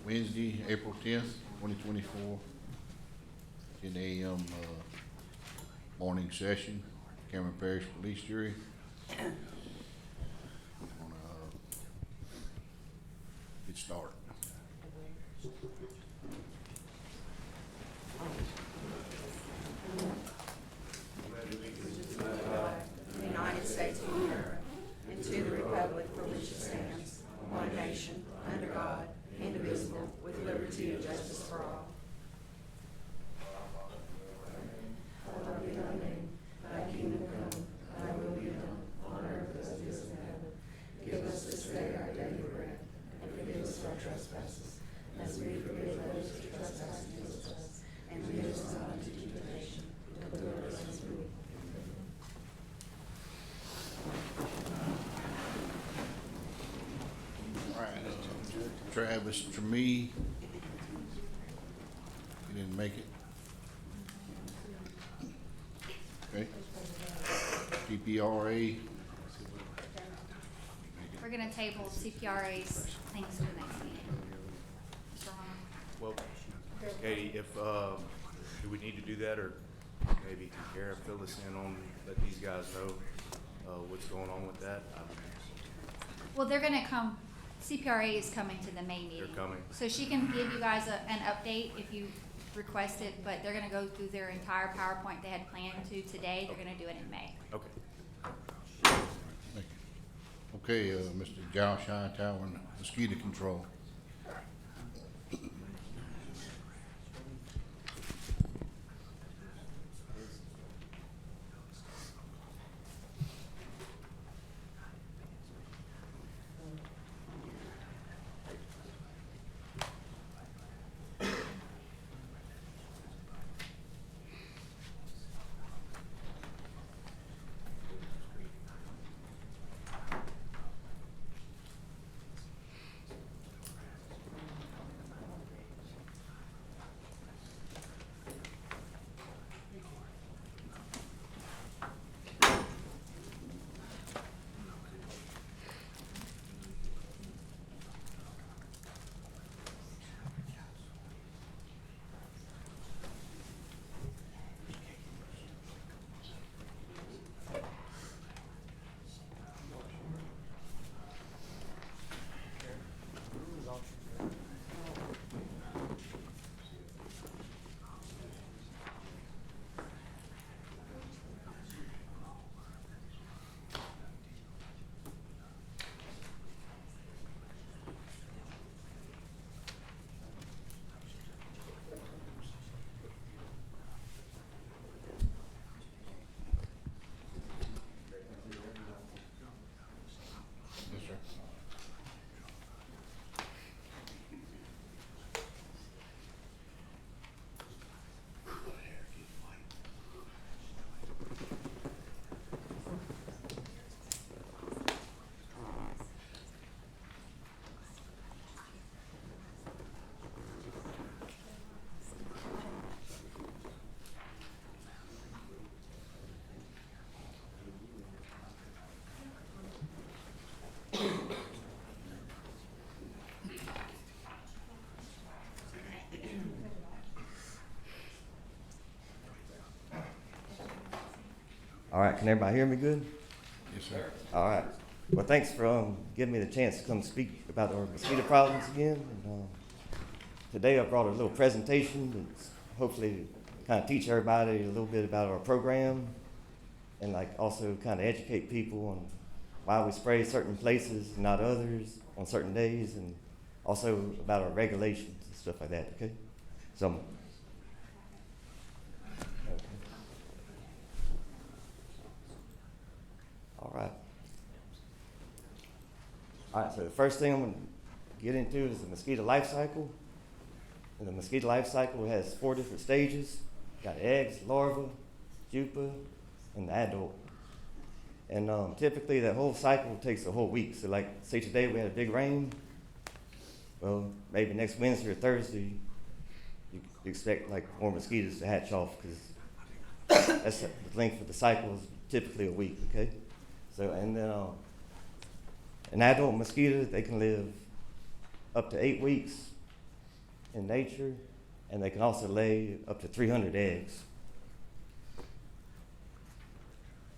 Wednesday, April 10th, 2024, 10 a.m. Morning session, Cameron Parish Police Jury. Gonna get started. The United States of America, and to the republic for which it stands, one nation, under God, indivisible, with liberty and justice for all. Hallowed be thy name, thy kingdom come, thy will be done, on earth as it is in heaven. Give us this day our daily bread, and forgive us our trespasses, as we forgive those who trespass against us. And lead us not into temptation, but deliver us from evil. All right, Travis Tremee, he didn't make it. Okay. TPRA. We're gonna table CPRA's things to the next meeting. Mr. Harmon? Well, Katie, if, do we need to do that, or maybe can Kara fill us in on, let these guys know, what's going on with that? Well, they're gonna come, CPRA is coming to the May meeting. They're coming. So she can give you guys an update if you request it, but they're gonna go through their entire PowerPoint they had planned to today. They're gonna do it in May. Okay. Thank you. Okay, Mr. Josh Hightower, mosquito control. Yes, sir. All right, can everybody hear me good? Yes, sir. All right. Well, thanks for giving me the chance to come speak about our mosquito problems again. And, today I brought a little presentation that's hopefully kind of teach everybody a little bit about our program and like also kind of educate people on why we spray certain places and not others on certain days, and also about our regulations and stuff like that, okay? So, all right. All right, so the first thing I'm going to get into is the mosquito life cycle. And the mosquito life cycle has 4 different stages. Got eggs, larva, pupa, and the adult. And typically that whole cycle takes a whole week. So like, say today we had a big rain. Well, maybe next Wednesday or Thursday, you expect like more mosquitoes to hatch off, because that's the length of the cycle is typically a week, okay? So, and then an adult mosquito, they can live up to 8 weeks, in nature, and they can also lay up to 300 eggs.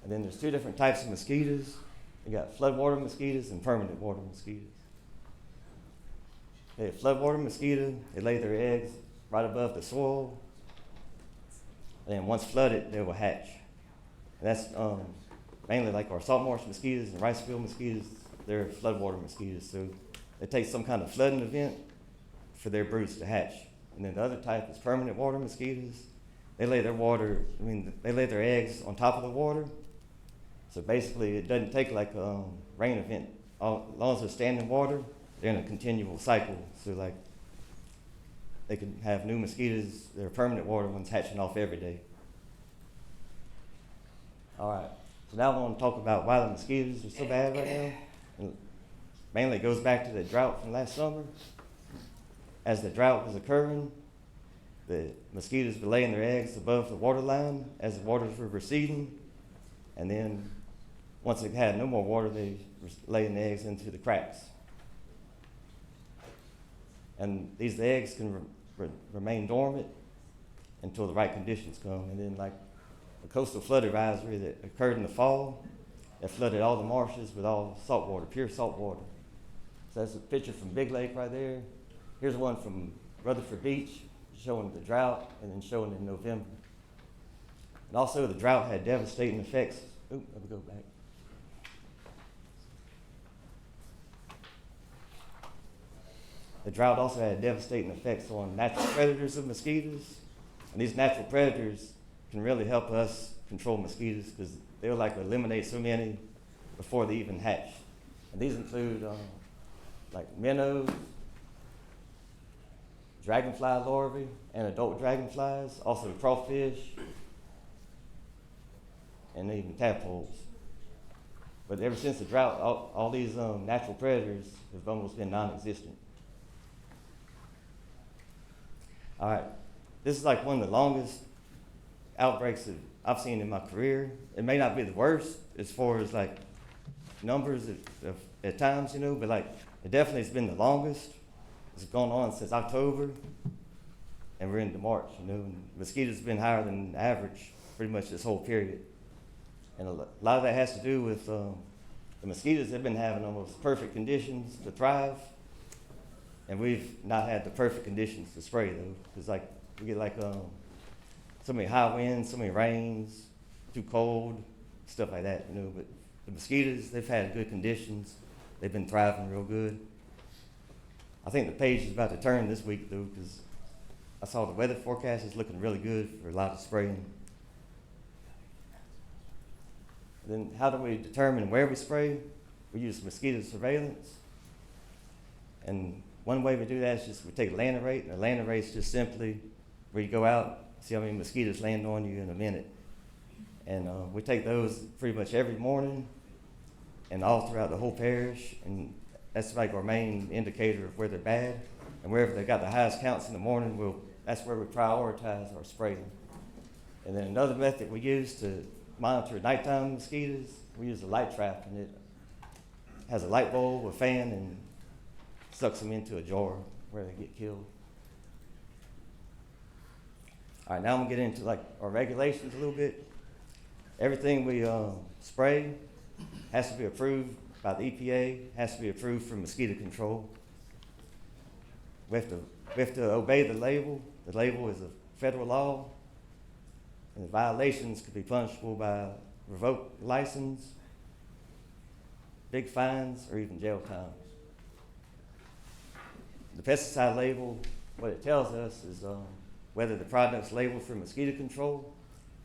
And then there's two different types of mosquitoes. You got floodwater mosquitoes and permanent water mosquitoes. Okay, floodwater mosquito, they lay their eggs right above the soil, and then once flooded, they will hatch. And that's mainly like our salt marsh mosquitoes and rice field mosquitoes. They're floodwater mosquitoes, so it takes some kind of flooding event for their broods to hatch. And then the other type is permanent water mosquitoes. They lay they lay their eggs on top of the water. So basically, it doesn't take like a rain event. As long as they're standing water, they're in a continual cycle. So like, they can have new mosquitoes, they're permanent water ones hatching off every day. All right, so now I want to talk about why the mosquitoes are so bad right now. And mainly it goes back to the drought from last summer. As the drought was occurring, the mosquitoes were laying their eggs above the water line as the waters were receding. And then once they had no more water, they were laying the eggs into the cracks. And these eggs can remain dormant until the right conditions come. And then like the coastal flood advisory that occurred in the fall, that flooded all the marshes with all salt water, pure salt water. So that's a picture from Big Lake right there. Here's one from Rutherford Beach showing the drought and then showing in November. And also the drought had devastating effects. Let me go back. The drought also had devastating effects on natural predators of mosquitoes. And these natural predators can really help us control mosquitoes because they'll like eliminate so many before they even hatch. And these include like minnows, dragonfly larvae, and adult dragonflies, also crawfish, and even tadpoles. But ever since the drought, all these natural predators have almost been non-existent. All right, this is like one of the longest outbreaks that I've seen in my career. It may not be the worst as far as like numbers at times, you know, but like it definitely has been the longest. It's gone on since October, and we're into March, you know, and mosquitoes have been higher than average pretty much this whole period. And a lot of that has to do with the mosquitoes have been having almost perfect conditions to thrive, and we've not had the perfect conditions to spray though, because like we get like so many high winds, so many rains, too cold, stuff like that, you know. But the mosquitoes, they've had good conditions, they've been thriving real good. I think the page is about to turn this week though, because I saw the weather forecast is looking really good for a lot of spraying. Then how do we determine where we spray? We use mosquito surveillance. And one way we do that is just we take a landing rate, and a landing rate is just simply where you go out, see how many mosquitoes land on you in a minute. And we take those pretty much every morning and all throughout the whole parish. And that's like our main indicator of where they're bad. And wherever they got the highest counts in the morning, that's where we prioritize our spraying. And then another method we use to monitor nighttime mosquitoes, we use a light trap, and it has a light bulb, a fan, and sucks them into a jar where they get killed. All right, now I'm gonna get into like our regulations a little bit. Everything we spray has to be approved by the EPA, has to be approved for mosquito control. We have to obey the label. The label is a federal law, and the violations could be punishable by revoked license, big fines, or even jail time. The pesticide label, what it tells us is whether the product's labeled for mosquito control,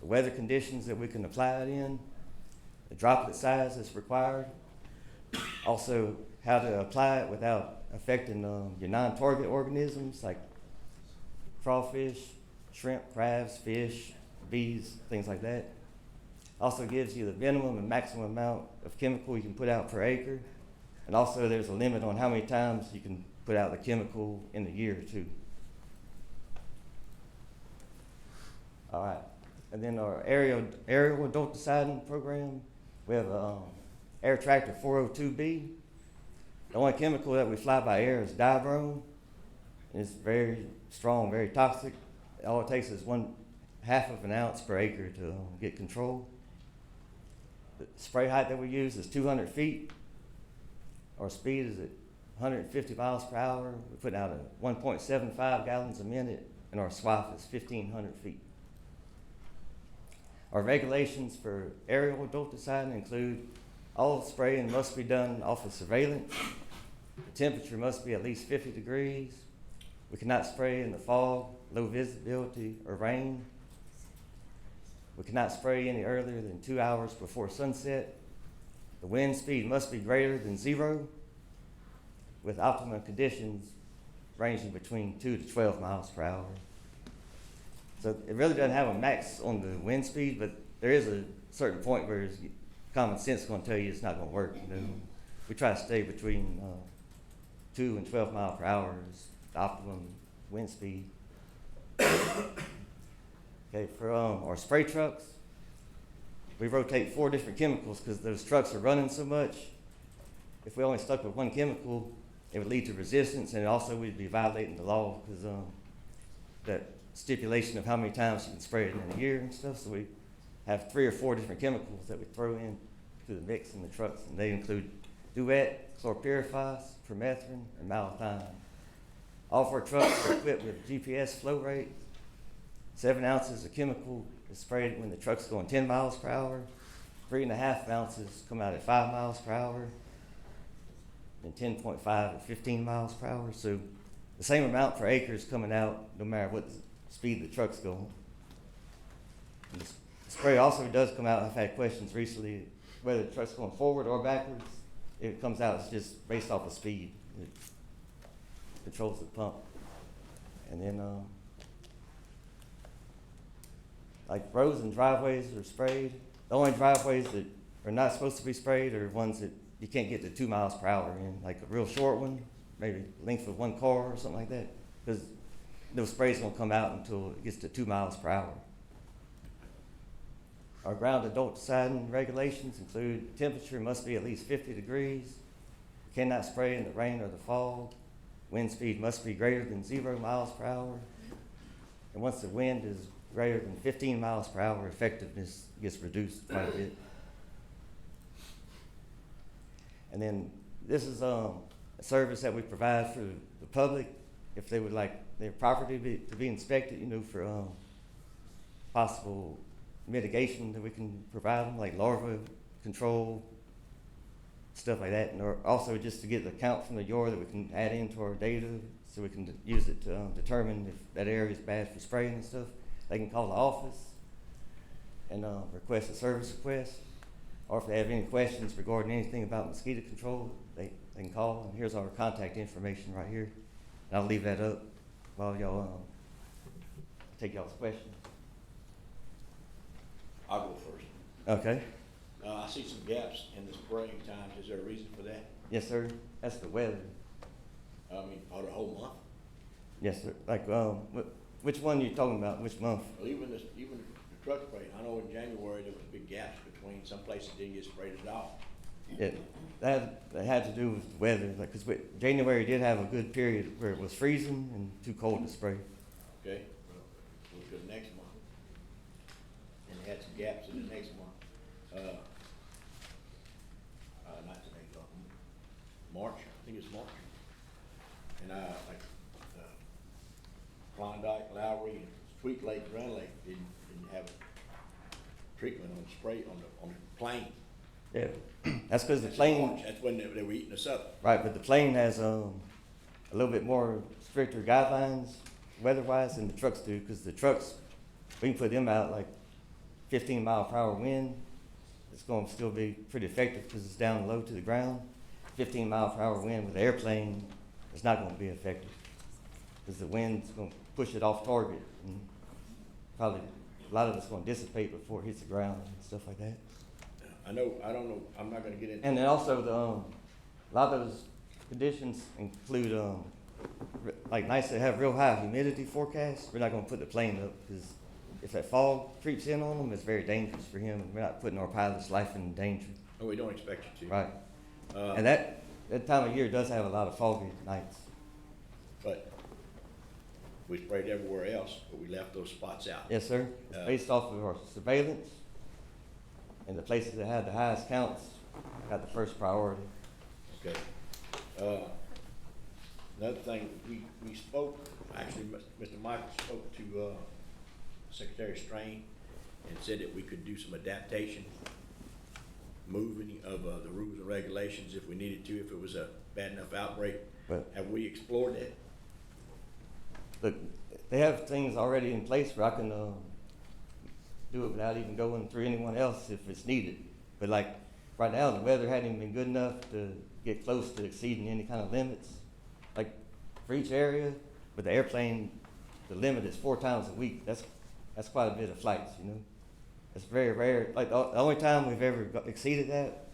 the weather conditions that we can apply it in, the droplet size that's required, also how to apply it without affecting your non-target organisms like crawfish, shrimp, crabs, fish, bees, things like that. Also gives you the minimum and maximum amount of chemical you can put out per acre. And also there's a limit on how many times you can put out the chemical in a year too. All right, and then our aerial adulticiding program, we have Air Tractor 402B. The only chemical that we fly by air is dibrome. It's very strong, very toxic. All it takes is 1/2 of an ounce per acre to get control. The spray height that we use is 200 feet. Our speed is at 150 miles per hour. We put out 1.75 gallons a minute, and our swath is 1,500 feet. Our regulations for aerial adulticide include all spraying must be done off of surveillance. The temperature must be at least 50 degrees. We cannot spray in the fog, low visibility, or rain. We cannot spray any earlier than 2 hours before sunset. The wind speed must be greater than 0, with optimum conditions ranging between 2 to 12 miles per hour. So it really doesn't have a max on the wind speed, but there is a certain point where common sense is going to tell you it's not going to work. You know? We try to stay between 2 and 12 miles per hour is the optimum wind speed. Okay, for our spray trucks, we rotate 4 different chemicals because those trucks are running so much. If we only stuck with one chemical, it would lead to resistance, and also we'd be violating the law because that stipulation of how many times you can spray it in a year and stuff. So we have 3 or 4 different chemicals that we throw in to the mix in the trucks, and they include duet, chlorpyrifos, permethrin, and malathion. All of our trucks are equipped with GPS flow rate. 7 ounces of chemical is sprayed when the truck's going 10 miles per hour. 3.5 ounces come out at 5 miles per hour, and 10.5 at 15 miles per hour. So the same amount per acre is coming out no matter what speed the truck's going. And the spray also does come out. I've had questions recently whether the truck's going forward or backwards. It comes out, it's just based off of speed. It controls the pump. And then like roads and driveways are sprayed. The only driveways that are not supposed to be sprayed are ones that you can't get to 2 miles per hour in, like a real short one, maybe length of 1 car or something like that, because no spray's gonna come out until it gets to 2 miles per hour. Our ground adulticide regulations include temperature must be at least 50 degrees, cannot spray in the rain or the fog, wind speed must be greater than 0 miles per hour, and once the wind is greater than 15 miles per hour, effectiveness gets reduced quite a bit. And then this is a service that we provide for the public if they would like their property to be inspected, you know, for possible mitigation that we can provide them, like larva control, stuff like that. And also just to get the count from the yard that we can add into our data so we can use it to determine if that area is bad for spraying and stuff. They can call the office and request a service request. Or if they have any questions regarding anything about mosquito control, they can call. And here's our contact information right here. And I'll leave that up while y'all take y'all's questions. I'll go first. Okay. I see some gaps in the spraying times. Is there a reason for that? Yes, sir. That's the weather. I mean, for the whole month? Yes, sir. Like, which one are you talking about? Which month? Well, even the truck spraying. I know in January there was big gaps between some places didn't get sprayed at all. Yeah, that had to do with the weather. Like, cause January did have a good period where it was freezing and too cold to spray. Okay? We'll go to the next month. And they had some gaps in the next month. Not the next month. March, I think it's March. And like Klondike, Lowry, and Sweet Lake, Grand Lake didn't have treatment on spray on the plane. Yeah, that's because the That's plane, March. That's when they were eating us up. right? But the plane has a little bit more stricter guidelines weather-wise than the trucks do. Because the trucks, we can put them out like 15 mile per hour wind. It's going to still be pretty effective because it's down low to the ground. 15 mile per hour wind with the airplane is not going to be effective because the wind's going to push it off target, and probably a lot of it's going to dissipate before it hits the ground and stuff like that. I don't know, I'm not gonna get into. And then also a lot of those conditions include like nice to have real high humidity forecast. We're not going to put the plane up because if that fog creeps in on them, it's very dangerous for him, and we're not putting our pilot's life in danger. Oh, we don't expect you to. Right. And that time of year does have a lot of foggy nights. But we sprayed everywhere else, but we left those spots out. Yes, sir. It's based off of our surveillance, and the places that had the highest counts got the first priority. Okay. Another thing, we spoke, actually, Mr. Michael spoke to, Secretary Strain and said that we could do some adaptation, moving of, the rules and regulations if we needed to, if it was a bad enough outbreak. But Have we explored that? look, they have things already in place where I can do it without even going through anyone else if it's needed. But like right now, the weather hadn't even been good enough to get close to exceeding any kind of limits. Like for each area, with the airplane, the limit is 4 times a week. That's quite a bit of flights, you know. It's very rare. Like the only time we've ever exceeded that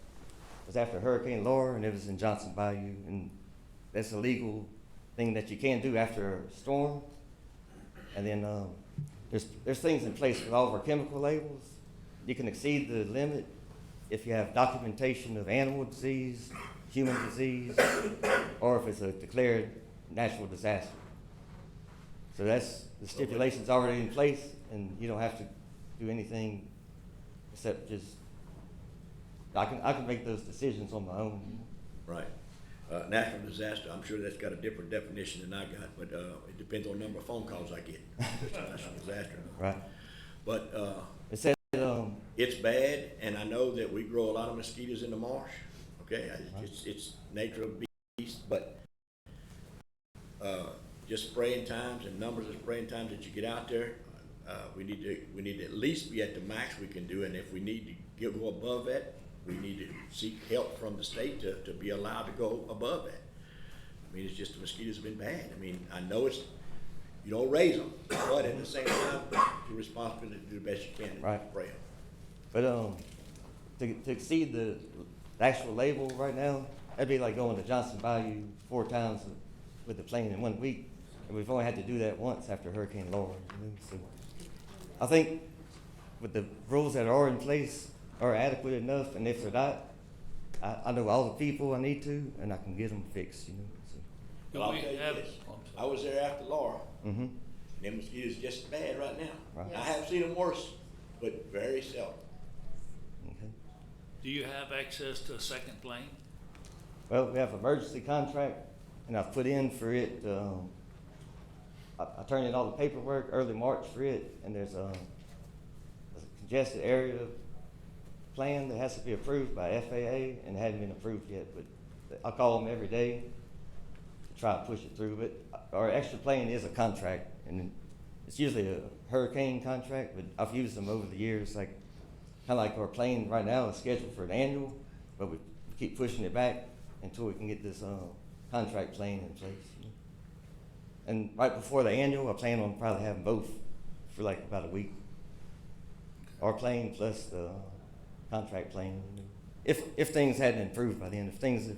was after Hurricane Laura, and it was in Johnson Bayou, and that's a legal thing that you can do after a storm. And then there's things in place with all of our chemical labels. You can exceed the limit if you have documentation of animal disease, human disease, or if it's a declared natural disaster. So that's the stipulation's already in place, and you don't have to do anything except just I can make those decisions on my own. Right. Natural disaster, I'm sure that's got a different definition than I got, but, it depends on the number of phone calls I get. It's a natural disaster. Right. But, It said it's bad, and I know that we grow a lot of mosquitoes in the marsh, okay? It's nature of the beast, but, just spraying times and numbers of spraying times that you get out there, we need to at least be at the max we can do, and if we need to go above that, we need to seek help from the state to be allowed to go above that. I mean, it's just the mosquitoes have been bad. I mean, I know you don't raise them, but at the same time, you're responsible to do the best you can to Right. spray them. But to exceed the actual label right now, that'd be like going to Johnson Bayou 4 times with the plane in 1 week, and we've only had to do that once after Hurricane Laura. You know? So I think with the rules that are in place are adequate enough, and if they're not, I know all the people I need to, and I can get them fixed. You know. So. But I'll tell you this, I was there after Laura, Mm-hmm. and them mosquitoes just as bad right now. Right. I have seen them worse, but very seldom. Okay. Do you have access to a second plane? Well, we have an emergency contract, and I've put in for it. I turned in all the paperwork early March for it, and there's a congested area plan that has to be approved by FAA, and it hadn't been approved yet. But I call them every day to try to push it through. But our extra plane is a contract, and it's usually a hurricane contract. But I've used them over the years, like kind of like our plane right now is scheduled for an annual, but we keep pushing it back until we can get this contract plane in place. And right before the annual, I plan on probably having both for like about a week. Our plane plus the contract plane. If things hadn't improved by then, if things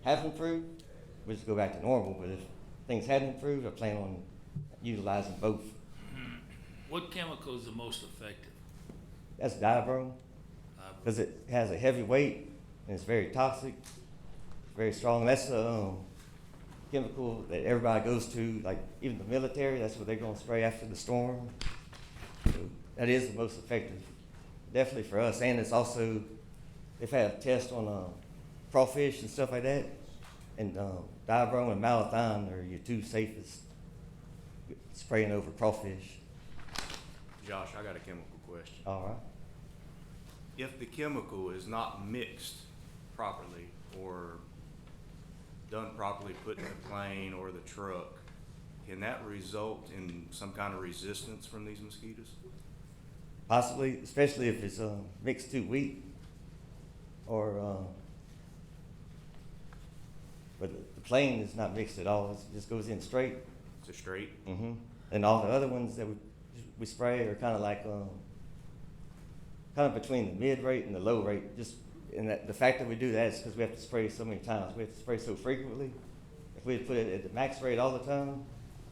have improved, we'll just go back to normal. But if things hadn't improved, I plan on utilizing both. What chemical is the most effective? That's diabrome, because it has a heavy weight and it's very toxic, very strong. That's the chemical that everybody goes to, like even the military. That's what they're going to spray after the storm. So that is the most effective, definitely for us. And it's also, they've had tests on crawfish and stuff like that, and diabrome and malathion are your 2 safest spraying over crawfish. Josh, I got a chemical question. All right. If the chemical is not mixed properly or done properly, put in the plane or the truck, can that result in some kind of resistance from these mosquitoes? Possibly, especially if it's mixed too weak, or but the plane is not mixed at all. It just goes in straight. It's a straight? Mm-hmm. And all the other ones that we spray are kind of like kind of between the mid rate and the low rate. Just and the fact that we do that is because we have to spray so many times. We have to spray so frequently. If we had put it at the max rate all the time,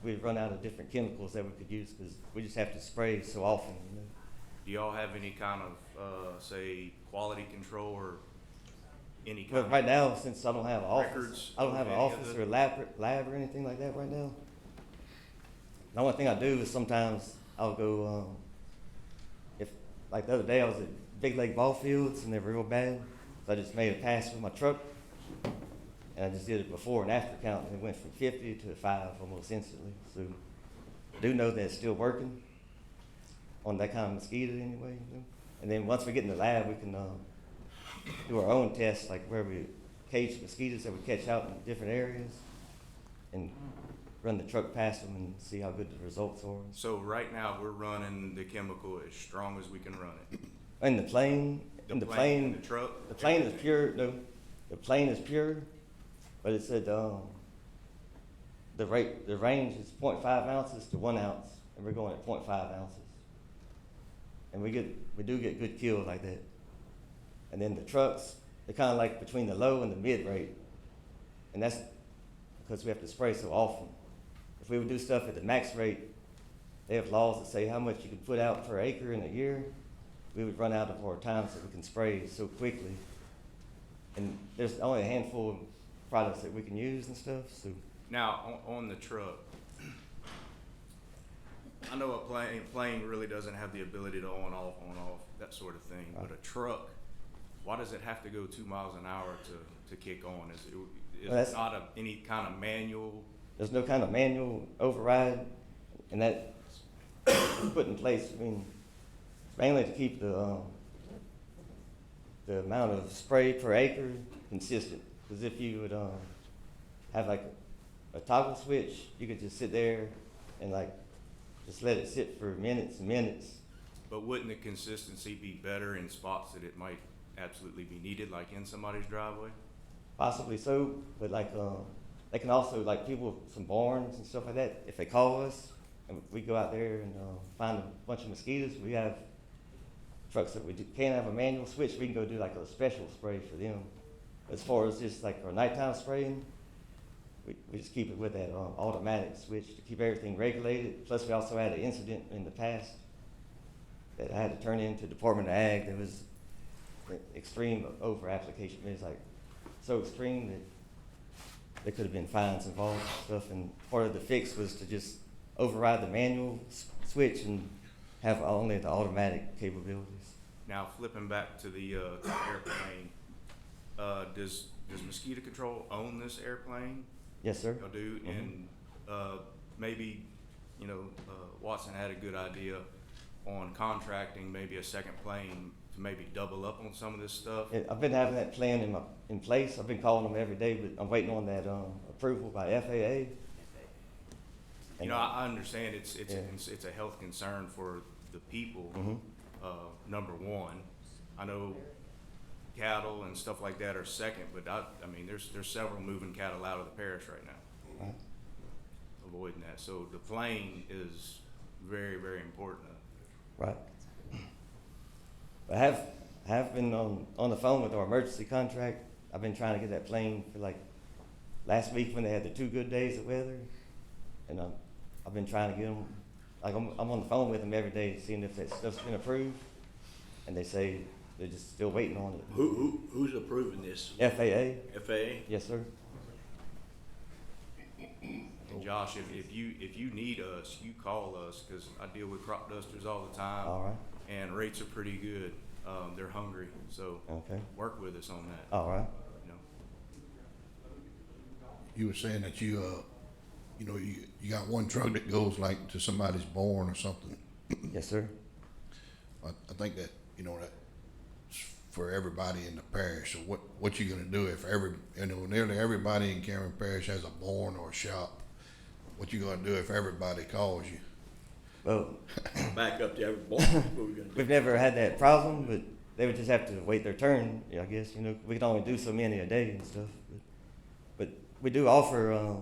we'd run out of different chemicals that we could use because we just have to spray so often. You know? Do y'all have any kind of, say, quality control or any kind But of? right now, since I don't have an office, Records I don't have an of any of office the- or lab or anything like that right now. the only thing I do is sometimes I'll go, if, like the other day I was at Big Lake Ball Fields and they were real bad. So I just made a pass with my truck and I just did it before and after count. And it went from 50 to 5 almost instantly. So I do know that it's still working on that kind of mosquito anyway. You know? And then once we get in the lab, we can do our own tests, like where we cage mosquitoes that we catch out in different areas and run the truck past them and see how good the results are. So right now, we're running the chemical as strong as we can run it. In the plane, The plane, the truck? the plane is pure. No, the plane is pure, but it said the range is 0.5 ounces to 1 ounce, and we're going at 0.5 ounces, and we do get good kills like that. And then the trucks, they're kind of like between the low and the mid rate, and that's because we have to spray so often. If we would do stuff at the max rate, they have laws that say how much you can put out per acre in a year. We would run out of our time so we can spray so quickly. And there's only a handful of products that we can use and stuff, so. Now, on the truck, I know a plane really doesn't have the ability to on off, that sort of thing. Right. But a truck, why does it have to go 2 miles an hour to kick on? Is Well, it not any kind of manual? There's no kind of manual override, and that was put in place, I mean, mainly to keep the amount of spray per acre consistent. Because if you would have like a toggle switch, you could just sit there and like just let it sit for minutes and minutes. But wouldn't the consistency be better in spots that it might absolutely be needed, like in somebody's driveway? Possibly so, but like they can also, like people with some barns and stuff like that, if they call us and we go out there and find a bunch of mosquitoes, we have trucks that can't have a manual switch, we can go do like a special spray for them. As far as just like our nighttime spraying, we just keep it with that automatic switch to keep everything regulated. Plus we also had an incident in the past that I had to turn into Department of Ag. There was extreme over application. It was like so extreme that there could have been fines involved and stuff. And part of the fix was to just override the manual switch and have only the automatic capabilities. Now, flipping back to the airplane, does Mosquito Control own this airplane? Yes, sir. Y'all do, Mhm. and maybe, Watson had a good idea on contracting maybe a second plane to maybe double up on some of this stuff. I've been having that plan in place. I've been calling them every day, but I'm waiting on that approval by FAA. You know, I understand it's Yeah. a health concern for the people. Mhm. Number one, I know cattle and stuff like that are second, but I mean, there's several moving cattle out of the parish right now. Right. Avoiding that, so the plane is very, very important. Right. I have been on the phone with our emergency contract. I've been trying to get that plane for like last week when they had the 2 good days of weather, and I've been trying to get them. Like I'm on the phone with them every day, seeing if that stuff's been approved, and they say they're just still waiting on it. Who's approving this? FAA. FAA? Yes, sir. And Josh, if you need us, you call us, because I deal with crop dusters all the time. All right. And rates are pretty good. They're hungry, so Okay. work with us on that. All right. You know. You were saying that you got one truck that goes like to somebody's barn or something. Yes, sir. I think that, that's for everybody in the parish. So what you gonna do if nearly everybody in Cameron Parish has a barn or a shop? What you gonna do if everybody calls you? Well, Back up to every barn. What we gonna do? we've never had that problem, but they would just have to wait their turn. I guess we can only do so many a day and stuff. But we do offer,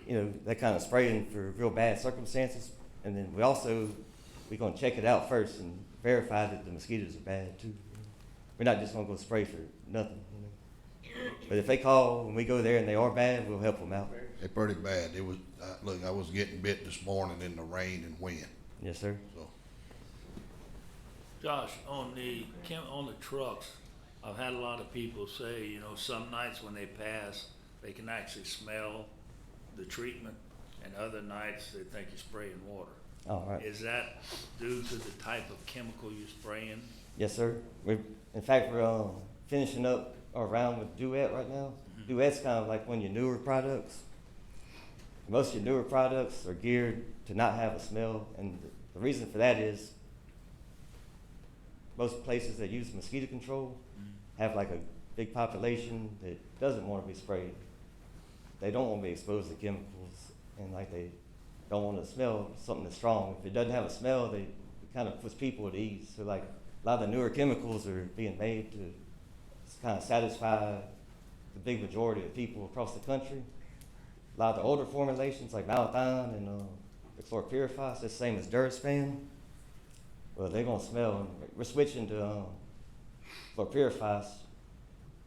that kind of spraying for real bad circumstances, and then we're gonna check it out first and verify that the mosquitoes are bad too. We're not just gonna go spray for nothing. But if they call and we go there and they are bad, we'll help them out. They're pretty bad. It was look. I was getting bit this morning in the rain and wind. Yes, sir. So Josh, on the trucks, I've had a lot of people say, some nights when they pass, they can actually smell the treatment. and other nights they think you're spraying water. All right. Is that due to the type of chemical you're spraying? Yes, sir. In fact, we're finishing up our round with Duet right now. Duet's kind of like one of your newer products. Most of your newer products are geared to not have a smell, and the reason for that is most places that use mosquito control have like a big population that doesn't want to be sprayed. They don't want to be exposed to chemicals, and like they don't want to smell something that's strong. If it doesn't have a smell, it kind of puts people at ease. So like a lot of the newer chemicals are being made to kind of satisfy the big majority of people across the country. A lot of the older formulations like malathion and the chlorpyrifos, that's the same as Duraspan. Well, they're gonna smell. And we're switching to chlorpyrifos.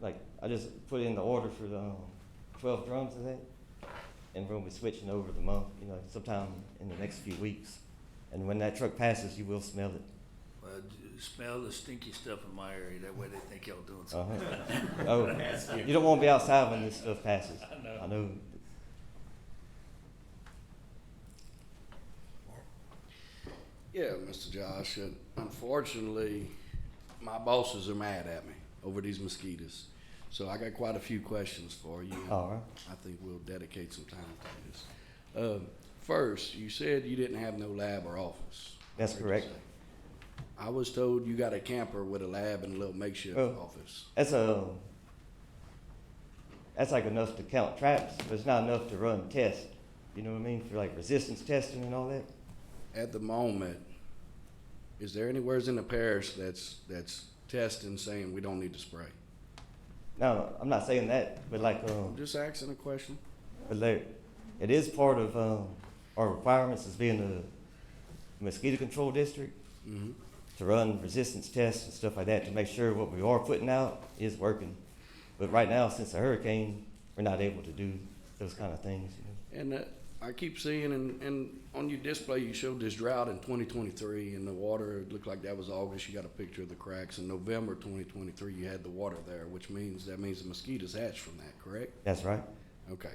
Like I just put in the order for the 12 drums of that, and we're gonna be switching over the month. You know, sometime in the next few weeks. And when that truck passes, you will smell it. Well, smell the stinky stuff in my area. That way they think y'all doing something. Oh, you don't want to be outside when this stuff passes. I know. Yeah, Mr. Josh, and unfortunately, my bosses are mad at me over these mosquitoes. So I got quite a few questions for you. All right. I think we'll dedicate some time to this. First, you said you didn't have no lab or office. That's I heard you correct. say. I was told you got a camper with a lab and a little makeshift Oh. office. That's like enough to count traps, but it's not enough to run tests. You know what I mean? For like resistance testing and all that. At the moment, is there anywhere in the parish that's testing saying we don't need to spray? No, I'm not saying that, but like, I'm just asking a question. but like, it is part of our requirements as being a mosquito control district Mm-hmm. to run resistance tests and stuff like that to make sure what we are putting out is working. But right now, since the hurricane, we're not able to do those kind of things. You know? And I keep seeing, and on your display, you showed this drought in 2023, and the water, it looked like that was August. You got a picture of the cracks. In November 2023, you had the water there, which means the mosquitoes hatched from that, correct? That's right. Okay.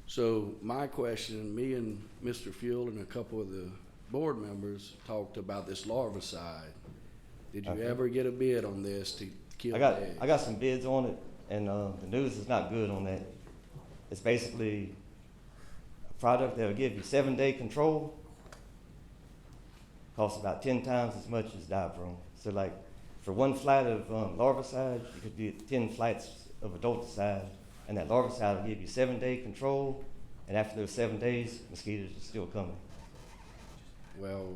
So my question, me and Mr. Fuel and a couple of the board members talked about this larvicide. Did you Okay. ever get a bid on this to kill I the eggs? got some bids on it, and the news is not good on that. It's basically a product that will give you 7-day control. Costs about 10 times as much as Dibrome. So like for one flight of larvicide, you could get 10 flights of adulticide, and that larvicide will give you 7-day control. And after those 7 days, mosquitoes are still coming. Well,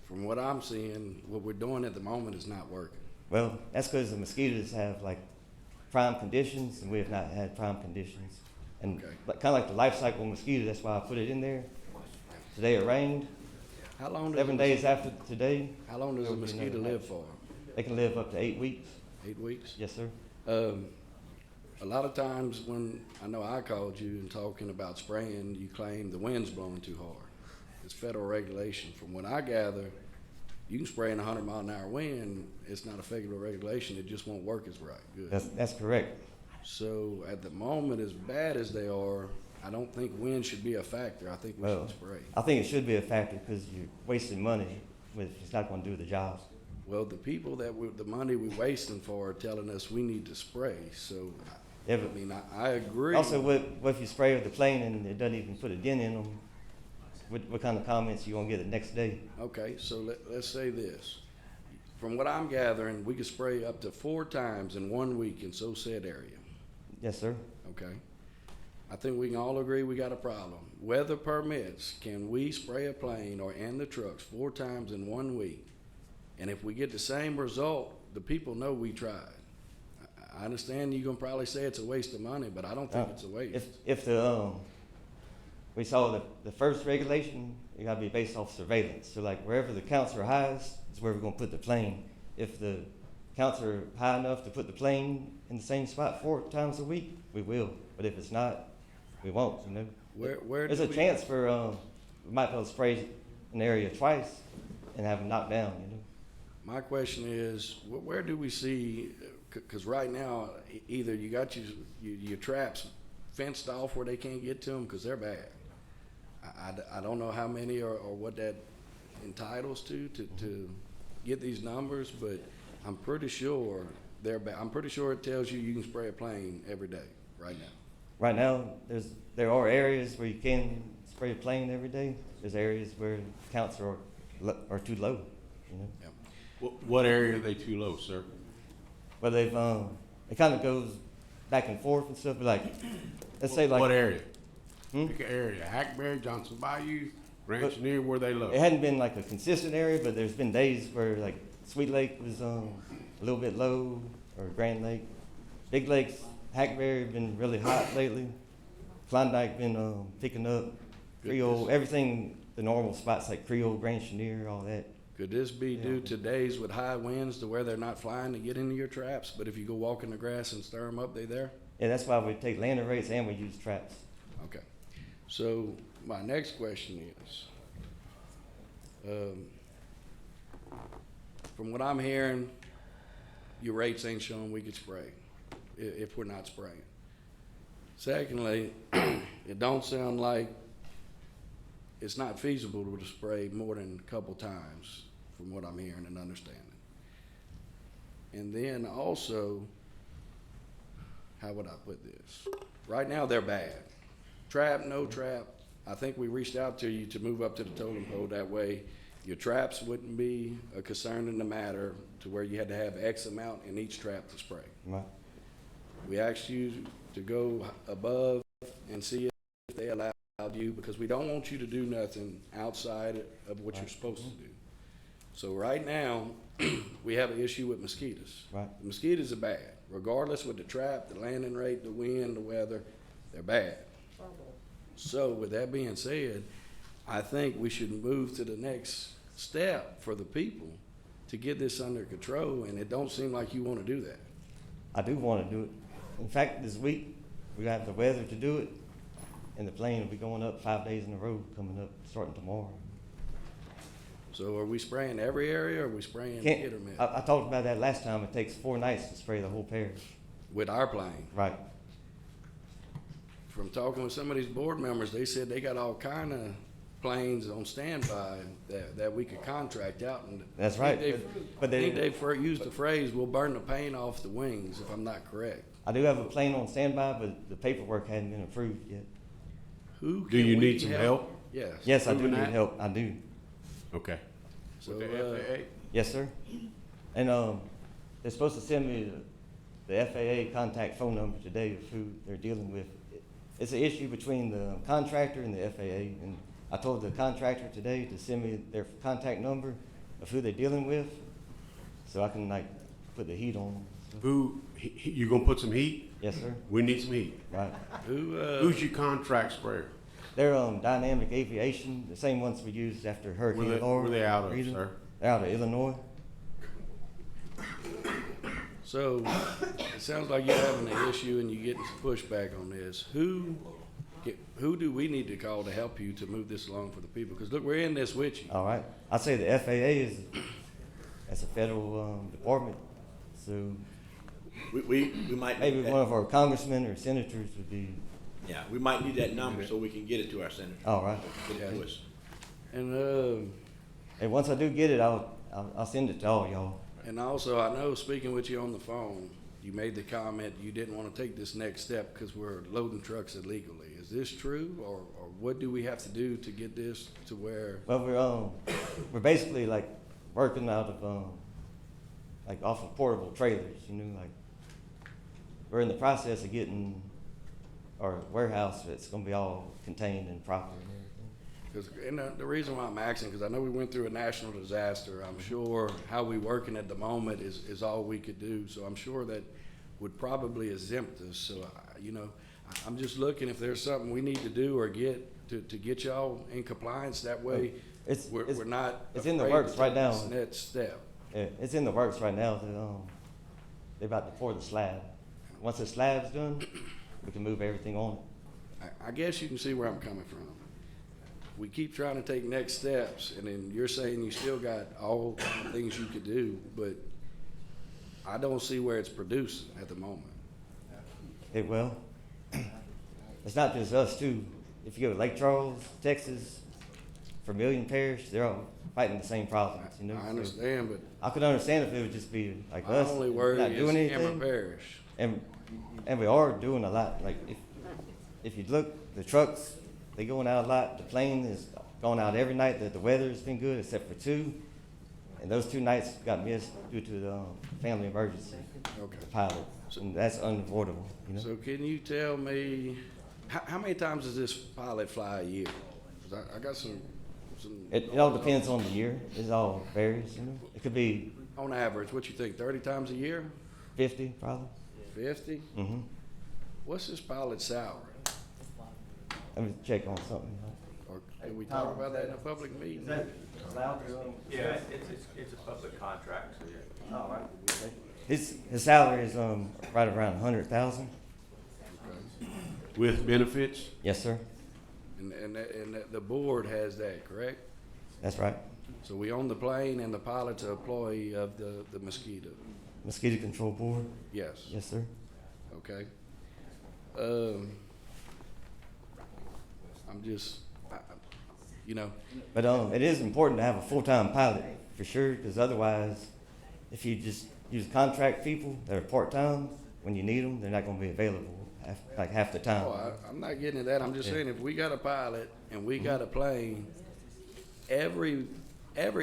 from what I'm seeing, what we're doing at the moment is not working. Well, that's because the mosquitoes have like prime conditions, and we have not had prime conditions. And Okay. kind of like the life cycle mosquito, that's why I put it in there. Today it rained. How long does 7 days after today, How long does a It'll be mosquito another live match. for? they can live up to 8 weeks. 8 weeks? Yes, sir. A lot of times when I know I called you and talking about spraying, you claim the wind's blowing too hard. It's federal regulation. From what I gather, you can spray in a 100-mile-an-hour wind. It's not a federal regulation. It just won't work as right. Good. That's correct. So at the moment, as bad as they are, I don't think wind should be a factor. I think we Well, should spray. I think it should be a factor because you're wasting money, but it's not going to do the job. Well, the people the money we're wasting for are telling us we need to spray. So, Yeah, I but mean, I agree. also, what if you spray with the plane and it doesn't even put a dent in them? What kind of comments you gonna get the next day? Okay, so let's say this. From what I'm gathering, we could spray up to 4 times in 1 week in so said area, Yes, sir. okay? I think we can all agree we got a problem. Weather permits, can we spray a plane and the trucks 4 times in 1 week? And if we get the same result, the people know we tried. I understand you're gonna probably say it's a waste of money, but I don't think it's a waste. If we saw the first regulation, it got to be based off surveillance. So like wherever the counts are highest is where we're gonna put the plane. If the counts are high enough to put the plane in the same spot 4 times a week, we will. But if it's not, we won't. You know. Where There's do a we- chance for we might be able to spray an area twice and have them knocked down. You know. My question is, where do we see, because right now, either you got your traps fenced off where they can't get to them because they're bad, I don't know how many or what that entitles to get these numbers, but I'm pretty sure I'm pretty sure it tells you can spray a plane every day right now. Right now, there are areas where you can spray a plane every day. There's areas where counts are too low, you know. Yep. What area are they too low, sir? But it kind of goes back and forth and stuff. But like, let's say like What area? Hmm? Pick an area. Hackberry, Johnson Bayou, Ranch Near, where they low? it hadn't been like a consistent area, but there's been days where like Sweet Lake was a little bit low, or Grand Lake. Big Lakes, Hackberry been really hot lately. Klondike been picking up. Creole, everything, the normal spots like Creole, Grand Chenier, all that. Could this be due to days with high winds to where they're not flying to get into your traps, but if you go walk in the grass and stir them up, they there? Yeah, that's why we take landing rates and we use traps. Okay. So my next question is, from what I'm hearing, your rates ain't showing we could spray if we're not spraying. Secondly, it don't sound like it's not feasible to spray more than a couple times from what I'm hearing and understanding. And then also, how would I put this? Right now, they're bad. Trap, no trap. I think we reached out to you to move up to the totem pole. That way, your traps wouldn't be a concern in the matter to where you had to have X amount in each trap to spray. Right. We asked you to go above and see if they allowed you, because we don't want you to do nothing outside of what you're supposed to do. So right now, we have an issue with mosquitoes. Right. The mosquitoes are bad, regardless with the trap, the landing rate, the wind, the weather, they're bad. So with that being said, I think we should move to the next step for the people to get this under control, and it don't seem like you want to do that. I do want to do it. In fact, this week, we have the weather to do it, and the plane will be going up 5 days in a row coming up starting tomorrow. So are we spraying every area, or are we spraying Can't, hit or miss? I talked about that last time. It takes 4 nights to spray the whole parish. With our plane? Right. From talking with some of these board members, they said they got all kind of planes on standby that we could contract out. And That's I right, think but I think they've used the phrase, "We'll burn the paint off the wings," if I'm not correct. I do have a plane on standby, but the paperwork hadn't been approved yet. Who Do can you we need some help? Yes. Yes, I do Proving need that? help. I do. Okay. So, With the FAA? Yes, sir. And they're supposed to send me the FAA contact phone number today of who they're dealing with. It's an issue between the contractor and the FAA, and I told the contractor today to send me their contact number of who they're dealing with, so I can like put the heat on. You gonna put some heat? Yes, sir. We need some heat. Right. Who's your contract sprayer? They're Dynamic Aviation, the same ones we used after Hurricane Laura. Where they out of, Rita. sir? They're out of Illinois. So it sounds like you're having an issue and you're getting some pushback on this. Who do we need to call to help you to move this along for the people? Because look, we're in this with you. All right. I'd say the FAA that's a federal department, so We might. maybe need that. one of our congressmen or senators would be. Yeah, we might need that number so we can get it to our senator. All right. Get it to us. And And once I do get it, I'll send it to all y'all. And also, I know, speaking with you on the phone, you made the comment you didn't want to take this next step because we're loading trucks illegally. Is this true, or what do we have to do to get this to where? Well, we're basically like working out of like off of portable trailers, you know, like we're in the process of getting our warehouse that's going to be all contained and proper and everything. Because the reason why I'm asking, because I know we went through a national disaster. I'm sure how we working at the moment is all we could do. So I'm sure that would probably exempt us. So I'm just looking if there's something we need to do or get to get y'all in compliance. That way, we're not. It's in the afraid works to right take now. this next step. Yeah, it's in the works right now. They're about to pour the slab. Once the slab's done, we can move everything on it. I guess you can see where I'm coming from. We keep trying to take next steps, and then you're saying you still got all kind of things you could do, but I don't see where it's producing at the moment. Well, it's not just us too. if you go to Lake Charles, Texas, Vermilion Parish, they're all fighting the same problems, you know? I So understand, but I could understand if it would just be like my us, only worry not is doing Cameron anything. Parish. And we are doing a lot. Like if you look, the trucks, they going out a lot. The plane is going out every night that the weather has been good, except for 2. And those 2 nights got missed due to the family emergency. Okay. The pilot, and that's unavoidable. You know. So can you tell me, how many times does this pilot fly a year? 'Cause I got some, It all depends on the year. It all varies. You know. It could be on average, what you think, 30 times a year? 50 probably. 50? Mm-hmm. What's this pilot's salary? Let me check on something. Or can we talk about that in a public meeting? Yeah, it's a public contract, so yeah. All right. His salary is right around 100,000. With benefits? Yes, sir. And the board has that, correct? That's right. So we own the plane and the pilot's an employee of the Mosquito? Mosquito Control Board. Yes. Yes, sir. Okay. I'm just, you know, But it is important to have a full-time pilot for sure, because otherwise, if you just use contract people that are part-time, when you need them, they're not going to be available half the time. oh, I'm not getting at that. I'm just Yeah. saying if we got a pilot and we got a plane, every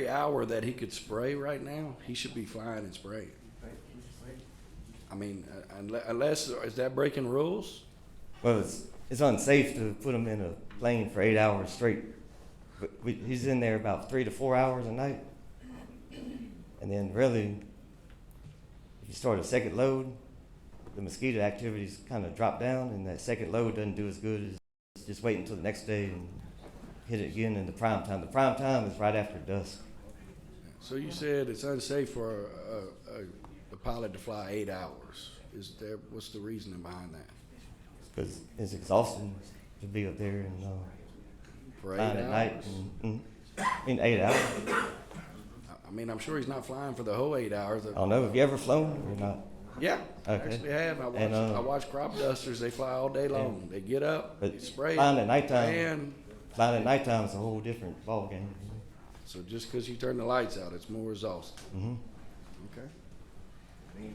hour that he could spray right now, he should be flying and spraying. I mean, unless, is that breaking rules? Well, it's unsafe to put them in a plane for 8 hours straight. But he's in there about 3 to 4 hours a night, and then really, if you start a second load, the mosquito activities kind of drop down, and that second load doesn't do as good as just waiting until the next day and hit it again in the prime time. The prime time is right after dusk. So you said it's unsafe for a pilot to fly 8 hours. What's the reasoning behind that? Because it's exhausting to be up there and For 8 flying at night. hours? In 8 hours. I mean, I'm sure he's not flying for the whole 8 hours. I don't know. Have you ever flown or not? Yeah, I Okay. actually have. And, I watch crop dusters. They fly all day long. They get up, But they spray. flying at nighttime, And flying at nighttime is a whole different ball game. so just because you turn the lights out, it's more exhausting. Mm-hmm. Okay.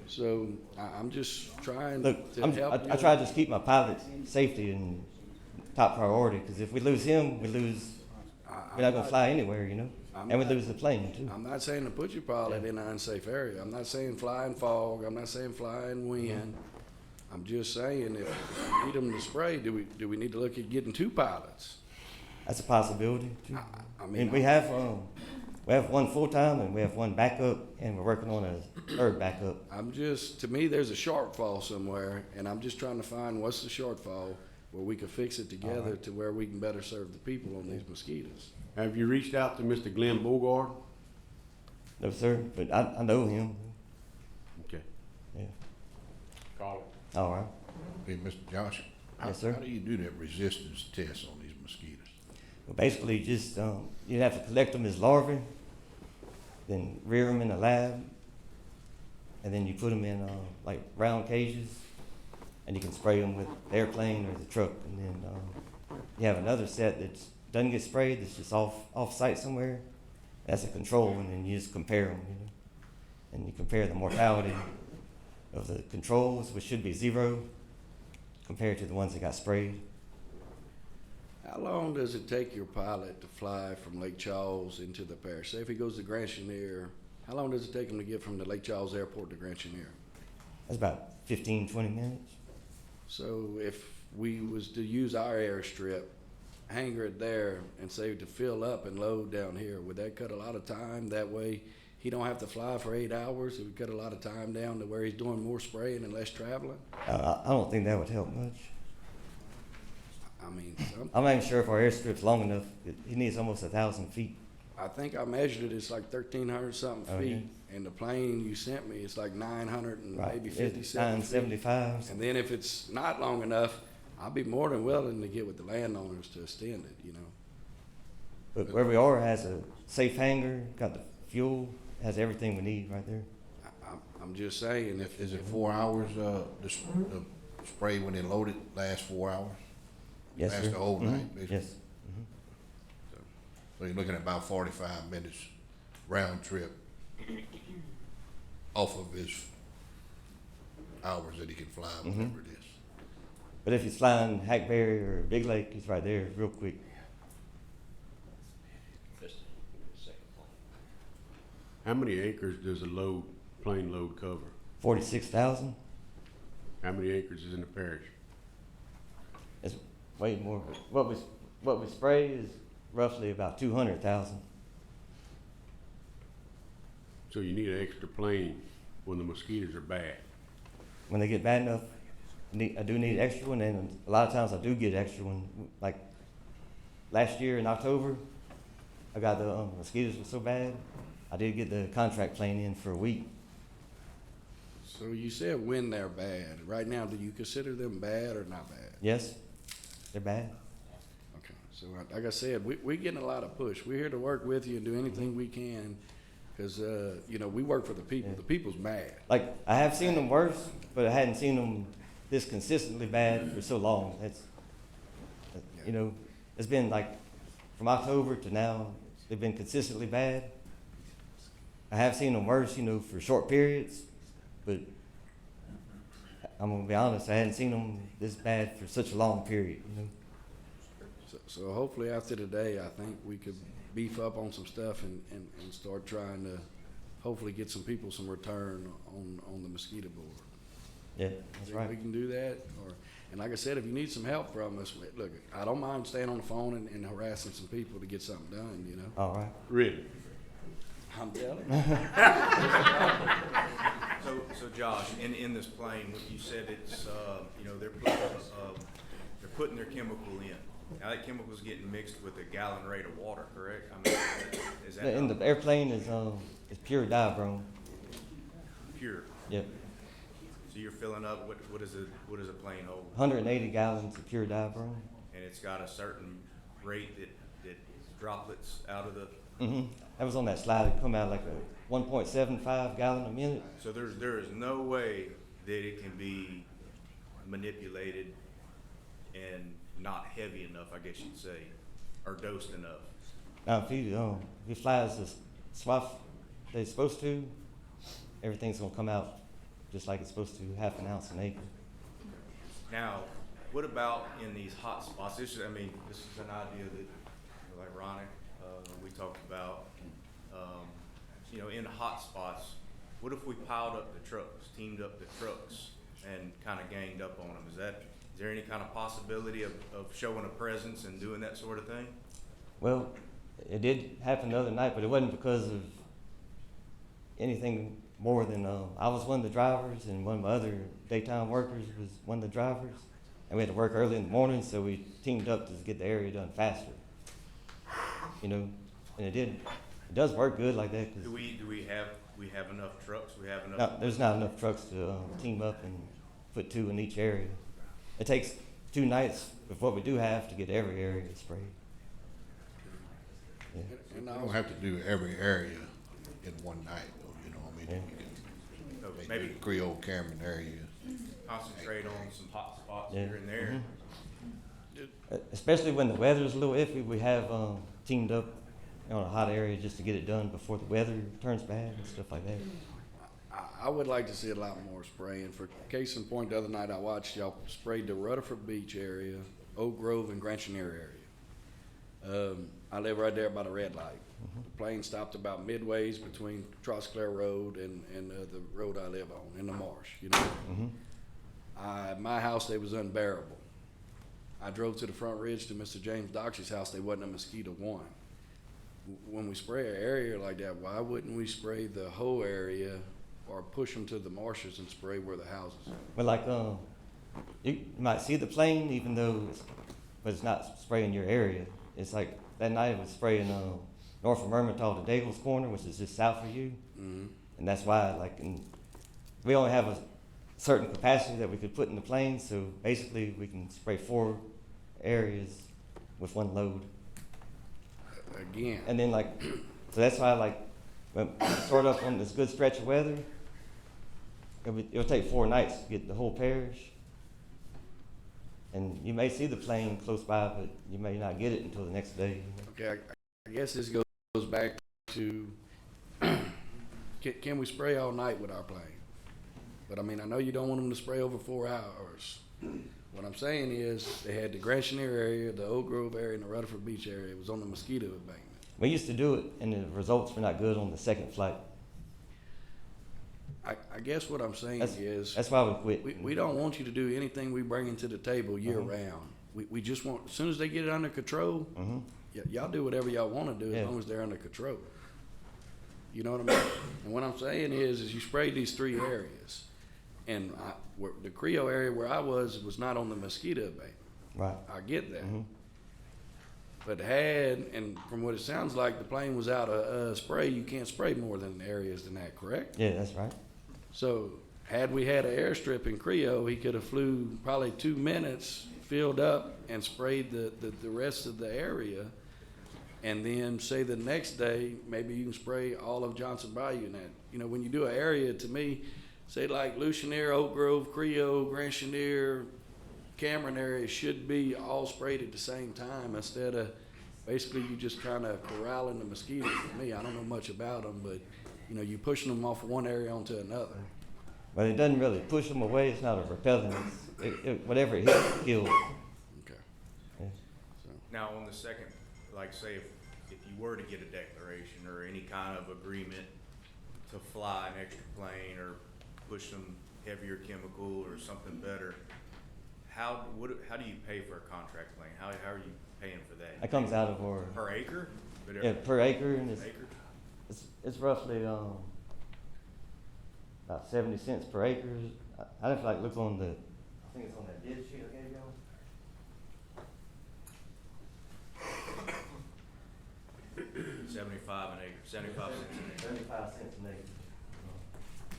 So I'm just trying Look, to help you. I try to just keep my pilot's safety in top priority, because if we lose him, we're not going to fly anywhere, you know? And we lose the plane, too. I'm not saying to put your pilot in an unsafe area. I'm not saying fly in fog. I'm not saying fly in wind. I'm just saying if we need them to spray, do we need to look at getting 2 pilots? That's a possibility, too. I mean, And we have one full-time, and we have one backup, and we're working on a third backup. to me, there's a shortfall somewhere, and I'm just trying to find what's the shortfall where we can fix it together to where we can better serve the people on these mosquitoes. Have you reached out to Mr. Glenn Bogard? No, sir, but I know him. Okay. Yeah. Call him. All right. Hey, Mr. Josh, Yes, sir. how do you do that resistance test on these mosquitoes? Well, basically, just you have to collect them as larvae, then rear them in the lab, and then you put them in like round cages, and you can spray them with the airplane or the truck, and then you have another set that doesn't get sprayed, that's just off site somewhere. That's a control, and then you just compare them, you know, and you compare the mortality of the controls, which should be 0, compared to the ones that got sprayed. How long does it take your pilot to fly from Lake Charles into the parish? Say if he goes to Grand Chenier, how long does it take him to get from the Lake Charles Airport to Grand Chenier? That's about 15, 20 minutes. So if we was to use our airstrip, hangar it there, and say to fill up and load down here, would that cut a lot of time? That way he don't have to fly for 8 hours. It would cut a lot of time down to where he's doing more spraying and less traveling. I don't think that would help much. I mean, I'm not even sure if our airstrip's long enough. He needs almost 1,000 feet. I think I measured it. It's like 1,300 something Okay. feet, and the plane you sent me, it's like 900 and Right. maybe It's 57 feet. 975. And then if it's not long enough, I'll be more than willing to get with the landowners to extend it, you know. But where we are has a safe hangar, got the fuel, has everything we need right there. I'm just saying, if Is it 4 hours, the spray when they load it lasts 4 hours? Yes, Last sir. the whole Mhm. night, basically? Yes. So you're looking at about 45 minutes round trip off of his hours that he can fly, whatever it is. But if he's flying Hackberry or Big Lake, he's right there real quick. That's the second part. How many acres does a load, plane load cover? 46,000. How many acres is in the parish? It's way more. What we spray is roughly about 200,000. So you need an extra plane when the mosquitoes are bad. When they get bad enough, I do need an extra one, and a lot of times I do get an extra one. Like last year in October, I got the mosquitoes were so bad, I did get the contract plane in for a week. So you said when they're bad. Right now, do you consider them bad or not bad? Yes, they're bad. Okay, so like I said, we getting a lot of push. We're here to work with you and do anything we can, because, you know, we work for the people. Yeah. The people's mad. Like I have seen them worse, but I hadn't seen them this consistently bad for so long. You know, it's been like from October to now, they've been consistently bad. I have seen them worse, you know, for short periods, but I'm gonna be honest, I hadn't seen them this bad for such a long period, you know. So hopefully after today, I think we could beef up on some stuff and start trying to hopefully get some people some return on the mosquito board. Yeah, that's Think right. we can do that, and like I said, if you need some help from us, look, I don't mind staying on the phone and harassing some people to get something done, you know? All right. Really? I'm telling you. So Josh, in this plane, you said it's, you know, they're putting their chemical in. Now that chemical's getting mixed with a gallon rate of water, correct? I mean, is that In the airplane is pure diabrome. pure? Yep. So you're filling up, what is a plane hold? 180 gallons of pure diabrome. And it's got a certain rate that droplets out of the, That was on that slide. It come out like a 1.75 gallon a minute. so there is no way that it can be manipulated and not heavy enough, I guess you'd say, or dosed enough. Now, if he flies the swath that it's supposed to, everything's gonna come out just like it's supposed to, half an ounce an acre. Now, what about in these hot spots? This is an idea that, like Ronnie, we talked about. You know, in hot spots, what if we piled up the trucks, teamed up the trucks, and kind of ganged up on them? Is there any kind of possibility of showing a presence and doing that sort of thing? Well, it did happen the other night, but it wasn't because of anything more than I was one of the drivers, and one of my other daytime workers was one of the drivers, and we had to work early in the morning, so we teamed up to get the area done faster. You know, and it does work good like that. 'Cause Do we have enough trucks? We have enough? no, there's not enough trucks to team up and put 2 in each area. It takes 2 nights with what we do have to get every area sprayed. Yeah. And You I don't was- have to do every area in one night, though, you know, I mean, Yeah. you can So take maybe the Creole Cameron area. concentrate on some hot spots Yeah. here and there. Especially when the weather's a little iffy, we have teamed up on a hot area just to get it done before the weather turns bad and stuff like that. I would like to see a lot more spraying. For case in point, the other night I watched y'all sprayed the Rutherford Beach area, Oak Grove, and Grand Chenier area. I live right there by the red light. The plane stopped about midways between Trosclair Road and the road I live on in the marsh, you know. At my house, they was unbearable. I drove to the Front Ridge to Mr. James Doxey's house. There wasn't a mosquito one. When we spray an area like that, why wouldn't we spray the whole area or push them to the marshes and spray where the houses are? But like, you might see the plane even though it's not spraying your area. It's like that night it was spraying north of Mermentau to Dagle's Corner, which is just south of you. Mm-hmm. And that's why, we only have a certain capacity that we could put in the plane, so basically we can spray 4 areas with 1 load. Again, And then so that's why when we start up on this good stretch of weather, it'll take 4 nights to get the whole parish. And you may see the plane close by, but you may not get it until the next day. Okay, I guess this goes back to, can we spray all night with our plane? But I mean, I know you don't want them to spray over 4 hours. What I'm saying is, they had the Grand Chenier area, the Oak Grove area, and the Rutherford Beach area. It was on the mosquito embankment. We used to do it, and the results were not good on the second flight. I guess what I'm saying is, That's why we quit. we don't want you to do anything we bring into the table year round. We just want, as soon as they get it under control, y'all do whatever y'all want to do as long as they're under control. You know what I mean? And what I'm saying is you spray these 3 areas. And the Creo area where I was not on the mosquito embankment. Right. I get that. But and from what it sounds like, the plane was out of spray. You can't spray more than areas than that, correct? Yeah, that's right. So had we had an airstrip in Creo, he could have flew probably 2 minutes, filled up, and sprayed the rest of the area. And then say the next day, maybe you can spray all of Johnson Bayou in that. You know, when you do an area, to me, say like Lucianier, Oak Grove, Creo, Grand Chenier, Cameron area should be all sprayed at the same time instead of basically you just kind of corralling the mosquitoes. For me, I don't know much about them, but you know, you pushing them off one area onto another. But it doesn't really push them away. It's not a repellent. Whatever it hits, kills. Okay. Yeah. Now, on the second, like say if you were to get a declaration or any kind of agreement to fly an extra plane or push some heavier chemical or something better, how do you pay for a contract plane? How are you paying for that? That comes out of our Per acre? per acre, and Acre? it's roughly about 70 cents per acre. I have to like look on I think it's on that bid sheet I gave y'all. $75 an acre, 75 cents an acre. 75 cents an acre.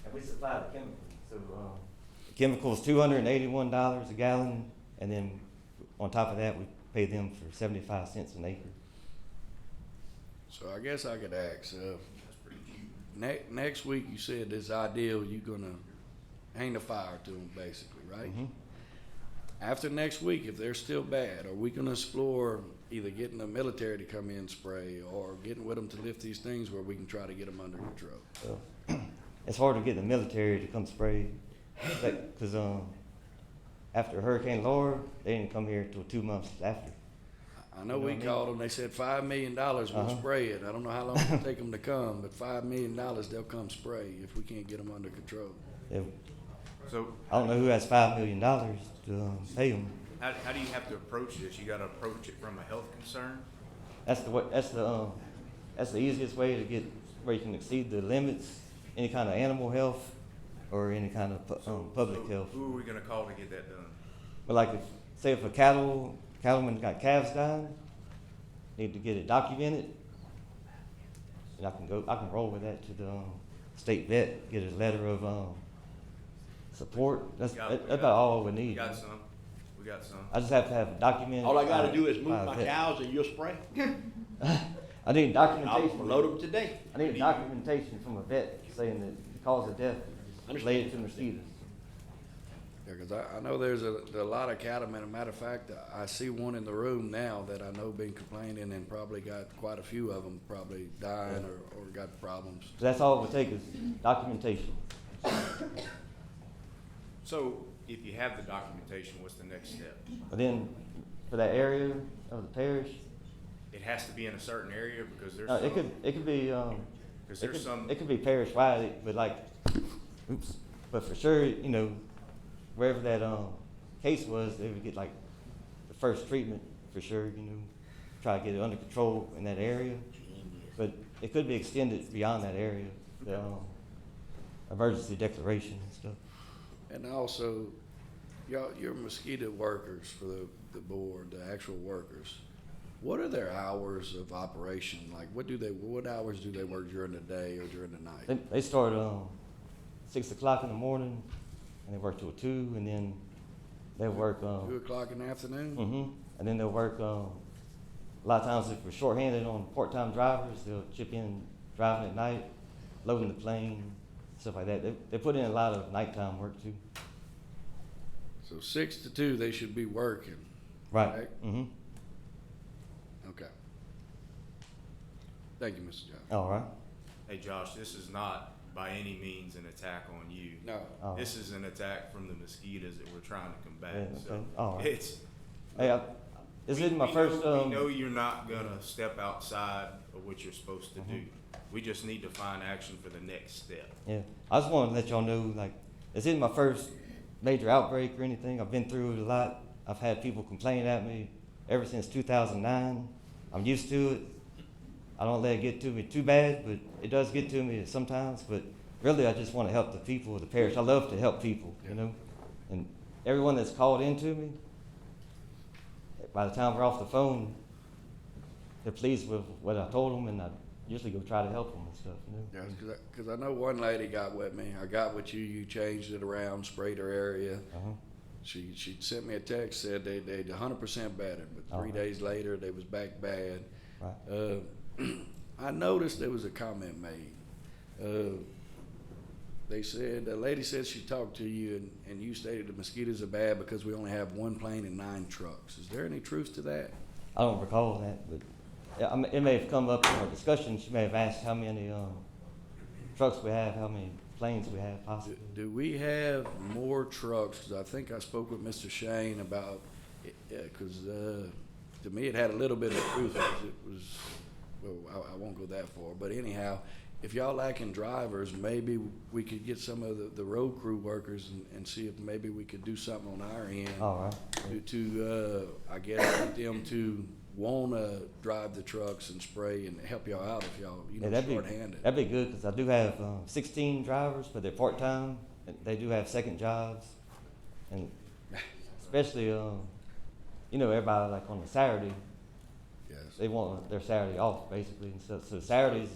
And we supply the chemicals. So chemicals $281 a gallon, and then on top of that we pay them for 75 cents an acre. So I guess I could ask, next week you said this ideal, you're gonna hang the fire to them basically, right? After next week, if they're still bad, are we gonna explore either getting the military to come in and spray or getting with them to lift these things where we can try to get them under control? So, it's hard to get the military to come spray, because after Hurricane Laura, they didn't come here till 2 months after. I know we called them, they said $5 million will spray it. I don't know how long it'll take them to come, but $5 million they'll come spray if we can't get them under control. Yeah. So I don't know who has $5 million to pay them. how do you have to approach this? You gotta approach it from a health concern? That's the easiest way to get where you can exceed the limits, any kind of animal health or any kind of public health. Who are we gonna call to get that done? But like if a cattleman got calves dying, need to get it documented, and I can roll with that to the state vet, get a letter of support. That's about all we need. We got some. We got some. I just have to have a documented. All I gotta do is move by a my vet. cows and you'll spray. I need documentation. I'll load them today. I need documentation from a vet saying that the cause of death is related to mosquitoes. Yeah, because I know there's a lot of cattlemen. As a matter of fact, I see one in the room now that I know been complaining and probably got quite a few of them probably dying or got problems. So that's all it would take is documentation. So if you have the documentation, what's the next step? But then for that area of the parish, It has to be in a certain area because there's it some, could be because there's some, it could be parish wide, but but for sure, wherever that case was, they would get like the first treatment for sure. Try to get it under control in that area, but it could be extended beyond that area. The emergency declaration and stuff. And also, your mosquito workers for the board, the actual workers, what are their hours of operation? Like, what hours do they work during the day or during the night? They start 6 o'clock in the morning, and they work till 2, and then they work 2 o'clock in the afternoon? and then they'll work a lot of times if we're shorthanded on part-time drivers, they'll chip in driving at night, loading the plane, stuff like that. They put in a lot of nighttime work too. So 6 to 2, they should be working. Right. Mm-hmm. Okay. Thank you, Mr. Johnson. All right. Hey, Josh, this is not by any means an attack on you. No. Oh. This is an attack from the mosquitoes that we're trying to combat, Yeah, so. okay. All right. It's. Hey, this isn't my first. We know you're not gonna step outside of what you're supposed to do. We just need to find action for the next step. Yeah, I just wanted to let y'all know, like, this isn't my first major outbreak or anything. I've been through it a lot. I've had people complain at me ever since 2009. I'm used to it. I don't let it get to me too bad, but it does get to me sometimes. But really, I just want to help the people of the parish. I love to help people, you know. And everyone that's called into me, by the time we're off the phone, they're pleased with what I told them, and I usually go try to help them and stuff, you know. Yeah, because I know one lady got with me. I got with you. You changed it around, sprayed her area. Uh-huh. She sent me a text, said they'd 100% better, but 3 Uh-huh. days later they was back bad. Right. I noticed there was a comment made. They said, the lady said she talked to you and you stated the mosquitoes are bad because we only have 1 plane and 9 trucks. Is there any truth to that? I don't recall that, but yeah, it may have come up in our discussion. She may have asked how many trucks we have, how many planes we have, possibly. Do we have more trucks? 'Cause I think I spoke with Mr. Shane about, because to me it had a little bit of truth. It was, well, I won't go that far, but anyhow, if y'all lacking drivers, maybe we could get some of the road crew workers and see if maybe we could do something on our end All right. to I guess, get them to wanna drive the trucks and spray and help y'all out if y'all, Yeah, that'd short-handed. be good, because I do have 16 drivers, but they're part-time. And they do have second jobs, and especially, you know, everybody, like on a Saturday, Yes. they want their Saturday off, basically. And so Saturdays,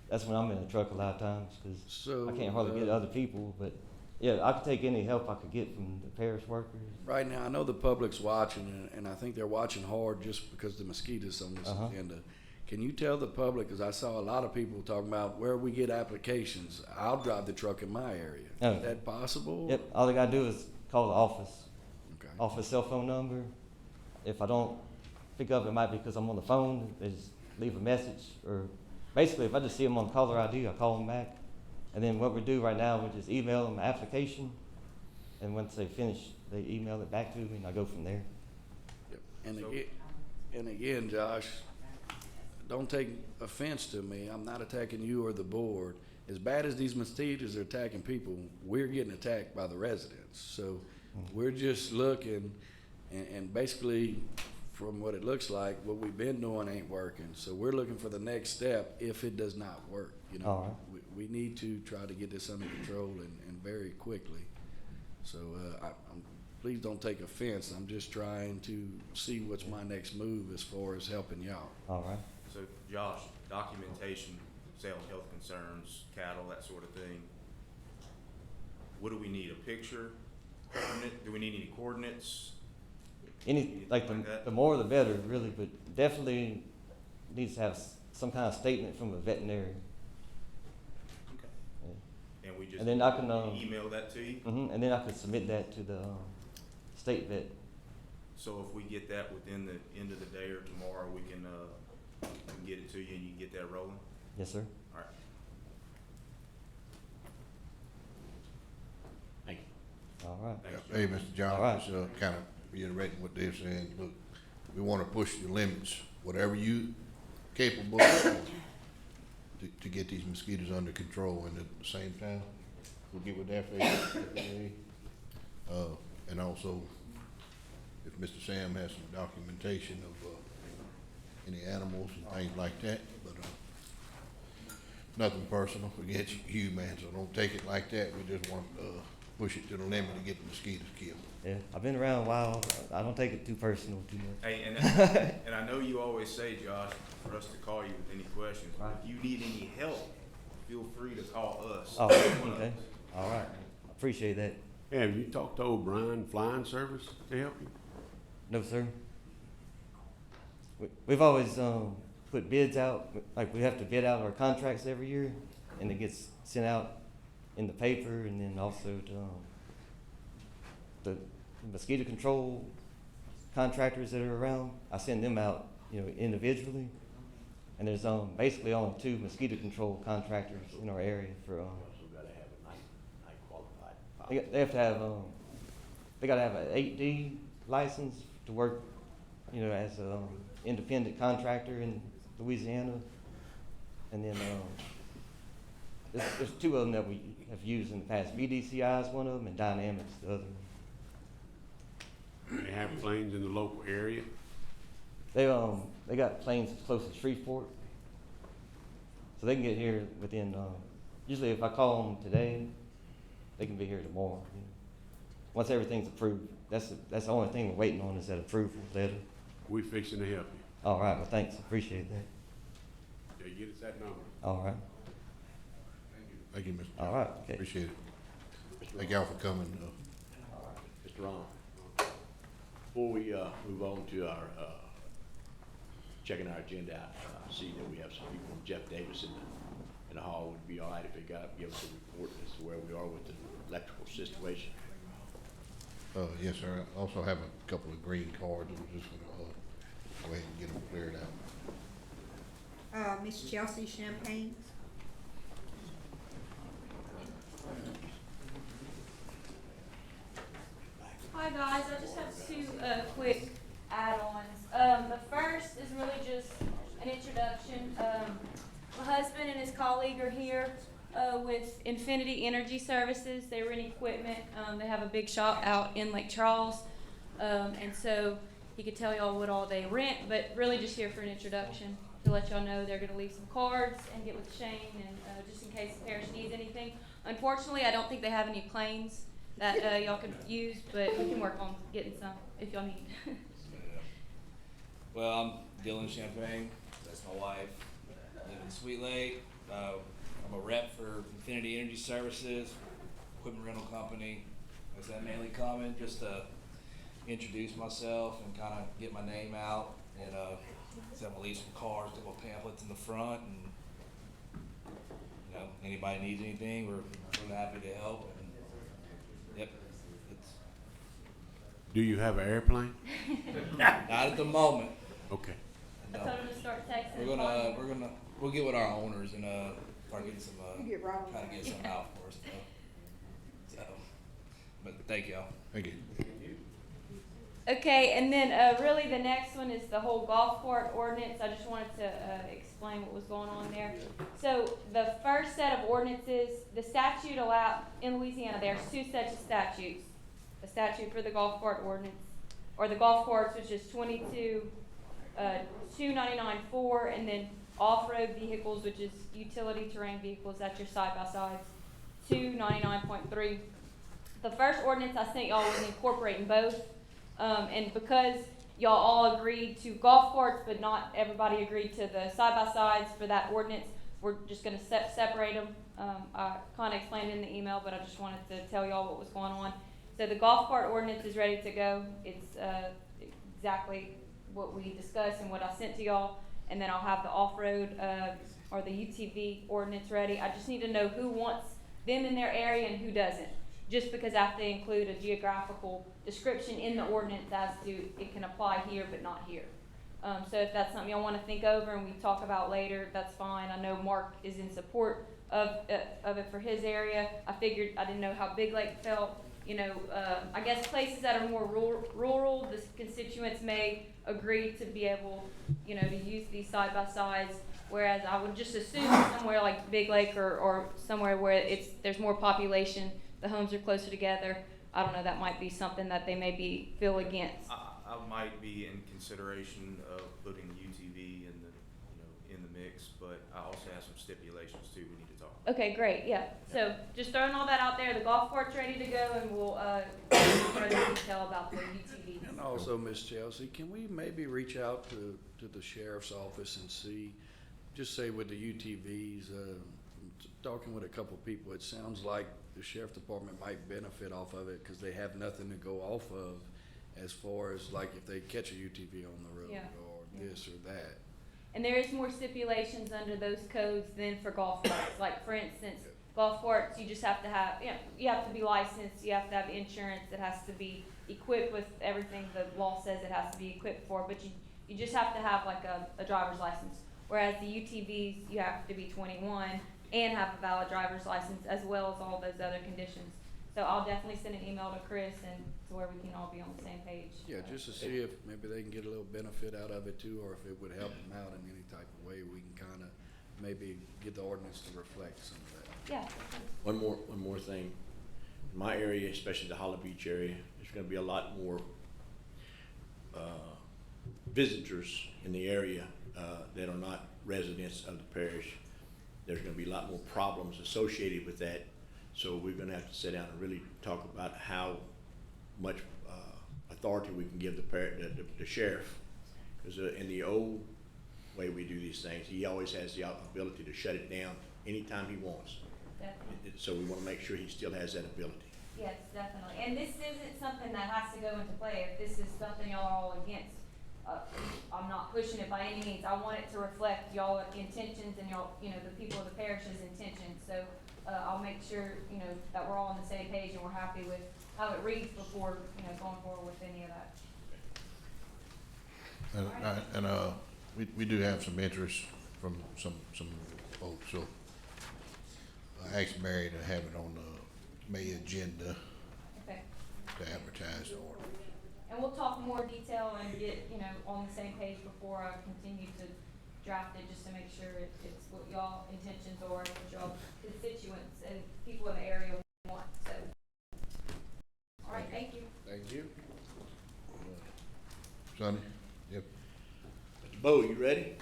that's when I'm in the truck a lot of times, because So, I can't hardly get other people. But yeah, I could take any help I could get from the parish workers. Right now, I know the public's watching, and I think they're watching hard just because the mosquitoes on this Uh-huh. agenda. Can you tell the public, because I saw a lot of people talking about where we get applications, I'll drive the truck in my area. Oh. Is that possible? Yep, all they gotta do is call the office. Okay. Office cell phone number. If I don't pick up, it might be because I'm on the phone. They just leave a message, or basically, if I just see them on caller ID, I call them back. And then what we do right now, we just email them the application, and once they finish, they email it back to me, and I go from there. Yep. And So- again, Josh, don't take offense to me. I'm not attacking you or the board. As bad as these mosquitoes are attacking people, we're getting attacked by the residents. So we're just looking, and basically, from what it looks like, what we've been doing ain't working. So we're looking for the next step if it does not work. You know, All right. we need to try to get this under control and very quickly. So please don't take offense. I'm just trying to see what's my next move as far as helping y'all. All right. So Josh, documentation, sale of health concerns, cattle, that sort of thing. What do we need, a picture? Do we need any coordinates? Like Like that? the more the better, really, but definitely needs to have some kind of statement from a veterinarian. Okay. Yeah. And we just And then I can, email that to you? And then I could submit that to the state vet. So if we get that within the end of the day or tomorrow, we can get it to you and you can get that rolling? Yes, sir. All right. Thank you. All right. Thanks, Hey, Josh. Mr. John, All right. just kind of reiterating what they're saying. Look, we want to push the limits, whatever you capable of, to get these mosquitoes under control. And at the same time, we'll get with the FAA. And also, if Mr. Sam has some documentation of any animals and things like that, but nothing personal against you, man, so don't take it like that. We just want to push it to the limit to get the mosquitoes killed. Yeah, I've been around a while. I don't take it too personal too much. Hey, and I know you always say, Josh, for us to call you with any questions. Right. If you need any help, feel free to call us. Oh, okay. All right. I appreciate that. Hey, have you talked to O'Brien Flying Service to help you? No, sir. We've always put bids out. Like, we have to bid out our contracts every year, and it gets sent out in the paper, and then also to the mosquito control contractors that are around. I send them out, individually. And there's basically only 2 mosquito control contractors in our area for. Also gotta have a night qualified. They have to have they gotta have an 8D license to work, as a independent contractor in Louisiana. And then there's 2 of them that we have used in the past. VDCI is one of them, and Dynamics the other one. They have planes in the local area. They got planes as close as Shreveport, so they can get here within. Usually, if I call them today, they can be here tomorrow. Once everything's approved, that's the only thing we're waiting on is that approval letter. We fixing to help you. All right, well, thanks, appreciate that. They get us that number. All right, Thank you, Mr. all right, okay. Appreciate it. Thank y'all for coming. Mr. Ron, before we move on to our checking our agenda out, I see that we have some people from Jeff Davis in the hall. Would be all right if they got give us a report as to where we are with the electrical situation. Yes, sir. I also have a couple of green cards. I'm just gonna go ahead and get them cleared out. Miss Chelsea Champagne. Hi guys, I just have 2 quick add-ons. The first is really just an introduction. My husband and his colleague are here with Infinity Energy Services. They rent equipment. They have a big shop out in Lake Charles, and so he could tell y'all what all they rent, but really just here for an introduction to let y'all know they're going to leave some cards and get with Shane, and just in case the parish needs anything. Unfortunately, I don't think they have any planes that y'all could use, but we can work on getting some if y'all need. Well, I'm Dylan Champagne. That's my wife. I live in Sweet Lake. I'm a rep for Infinity Energy Services, equipment rental company. Is that mainly coming just to introduce myself and kind of get my name out? And so I'm gonna leave some cards, couple pamphlets in the front, and anybody needs anything, we're happy to help. And, yep. Do you have an airplane? Not at the moment. Okay. I told him to start texting. We'll get with our owners and start getting some Get Robert. try to get something out for us. So, but thank y'all. Thank you. Okay, and then really the next one is the whole golf cart ordinance. I just wanted to explain what was going on there. So the first set of ordinances, the statute in Louisiana, there's 2 sets of statutes. The statute for the golf cart ordinance, or the golf carts, which is 299.4, and then off-road vehicles, which is utility terrain vehicles, that's your side-by-sides, 299.3. The first ordinance I sent y'all was incorporating both, and because y'all all agreed to golf carts, but not everybody agreed to the side-by-sides for that ordinance, we're just gonna separate them. I kinda explained it in the email, but I just wanted to tell y'all what was going on. So the golf cart ordinance is ready to go. It's exactly what we discussed and what I sent to y'all. And then I'll have the off-road or the UTV ordinance ready. I just need to know who wants them in their area and who doesn't. Just because I have to include a geographical description in the ordinance as to it can apply here but not here. So if that's something y'all want to think over and we talk about later, that's fine. I know Mark is in support of it for his area. I didn't know how Big Lake felt. I guess places that are more rural, the constituents may agree to be able, to use these side-by-sides, whereas I would just assume somewhere like Big Lake or somewhere where there's more population, the homes are closer together. I don't know, that might be something that they maybe feel against. I might be in consideration of putting UTV in the mix, but I also have some stipulations too we need to talk about. Okay, great, yeah. So just throwing all that out there, the golf cart's ready to go, and we'll further detail about the UTV. And also, Miss Chelsea, can we maybe reach out to the sheriff's office and see, just say with the UTVs, talking with a couple people, it sounds like the sheriff department might benefit off of it because they have nothing to go off of as far as like if they catch a UTV on the road or this or that. And there is more stipulations under those codes than for golf carts. Like, for instance, golf carts, you just have to have, you have to be licensed, you have to have insurance, it has to be equipped with everything the law says it has to be equipped for, but you just have to have like a driver's license. Whereas the UTVs, you have to be 21 and have a valid driver's license, as well as all those other conditions. So I'll definitely send an email to Chris and to where we can all be on the same page. Yeah, just to see if maybe they can get a little benefit out of it too, or if it would help them out in any type of way, we can kinda maybe get the ordinance to reflect some of that. Yeah. One more thing. In my area, especially the Holly Beach area, there's gonna be a lot more, visitors in the area, that are not residents of the parish. There's gonna be a lot more problems associated with that. So we're gonna have to sit down and really talk about how much, authority we can give the sheriff. Cause in the old way we do these things, he always has the ability to shut it down anytime he wants. Definitely. So we wanna make sure he still has that ability. Yes, definitely. And this isn't something that has to go into play. If this is something y'all are all against, I'm not pushing it by any means. I want it to reflect y'all intentions and y'all, the people of the parish's intentions. So, I'll make sure, that we're all on the same page and we're happy with how it reads before, going forward with any of that. And we do have some interest from some folks, so I asked Mary to have it on the May agenda Okay. to advertise the order. And we'll talk more detail and get, on the same page before I continue to draft it, just to make sure it's what y'all intentions are, and what y'all constituents and people in the area want, so. All right, thank you. Thank you. Sonny? Yep. Mr. Bo, you ready?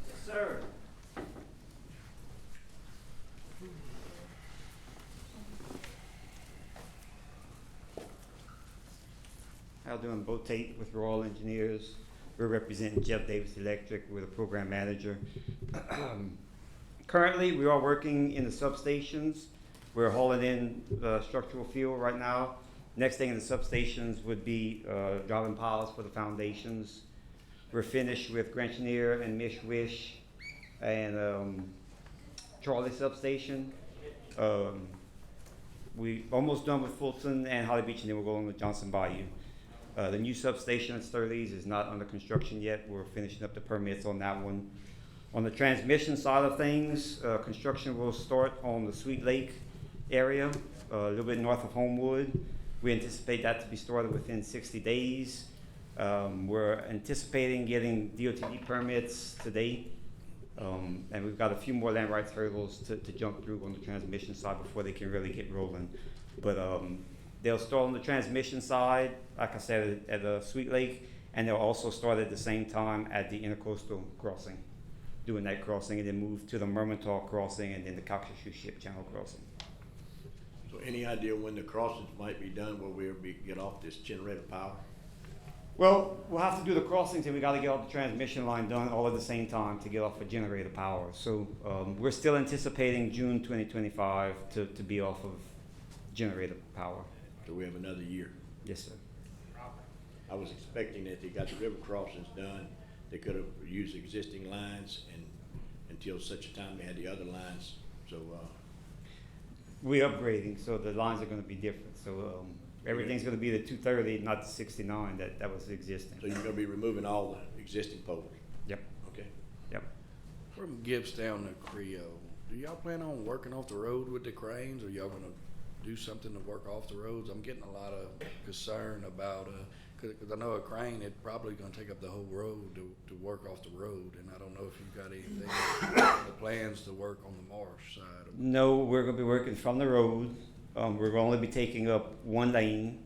Yes, sir. How you doing? Bo Tate with Royal Engineers. We're representing Jeff Davis Electric. We're the program manager. Currently, we are working in the substations. We're hauling in structural fuel right now. Next thing in the substations would be driving piles for the foundations. We're finished with Granchenier and Mishwish and Charlie substation. We almost done with Fulton and Holly Beach, and then we're going with Johnson Bayou. The new substation at Sturley's is not under construction yet. We're finishing up the permits on that one. On the transmission side of things, construction will start on the Sweet Lake area, a little bit north of Homewood. We anticipate that to be started within 60 days. We're anticipating getting DOTD permits today. And we've got a few more land rights hurdles to jump through on the transmission side before they can really get rolling. But they'll start on the transmission side, like I said, at Sweet Lake, and they'll also start at the same time at the Intercoastal crossing, doing that crossing, and then move to the Mermentau crossing, and then the Calcasieu Ship Channel crossing. So any idea when the crossings might be done where we'll get off this generator power? Well, we'll have to do the crossings, and we got to get all the transmission line done all at the same time to get off of generator power. So we're still anticipating June 2025 to be off of generator power. So we have another year. Yes, sir. I was expecting that they got the river crossings done, they could have used existing lines and until such a time they had the other lines. So We're upgrading, so the lines are going to be different. So everything's going to be the 230, not the 69 that was existing. you're gonna be removing all the existing poles? Yep. Okay. Yep. From Gibbstown to Creo, do y'all plan on working off the road with the cranes, or y'all gonna do something to work off the roads? I'm getting a lot of concern about, cause I know a crane, it probably gonna take up the whole road to work off the road, and I don't know if you've got anything, the plans to work on the marsh side of. No, we're going to be working from the road. We're going to be taking up one lane.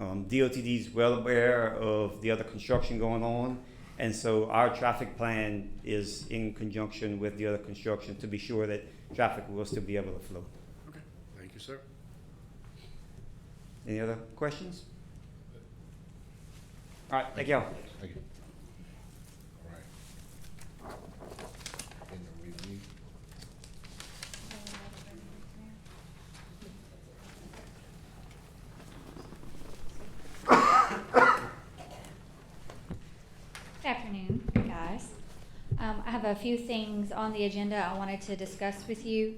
DOTD is well aware of the other construction going on, and so our traffic plan is in conjunction with the other construction to be sure that traffic will still be able to flow. Okay, thank you, sir. Any other questions? All right, thank y'all. Thank you. All right. In the review. Good afternoon, guys. I have a few things on the agenda I wanted to discuss with you.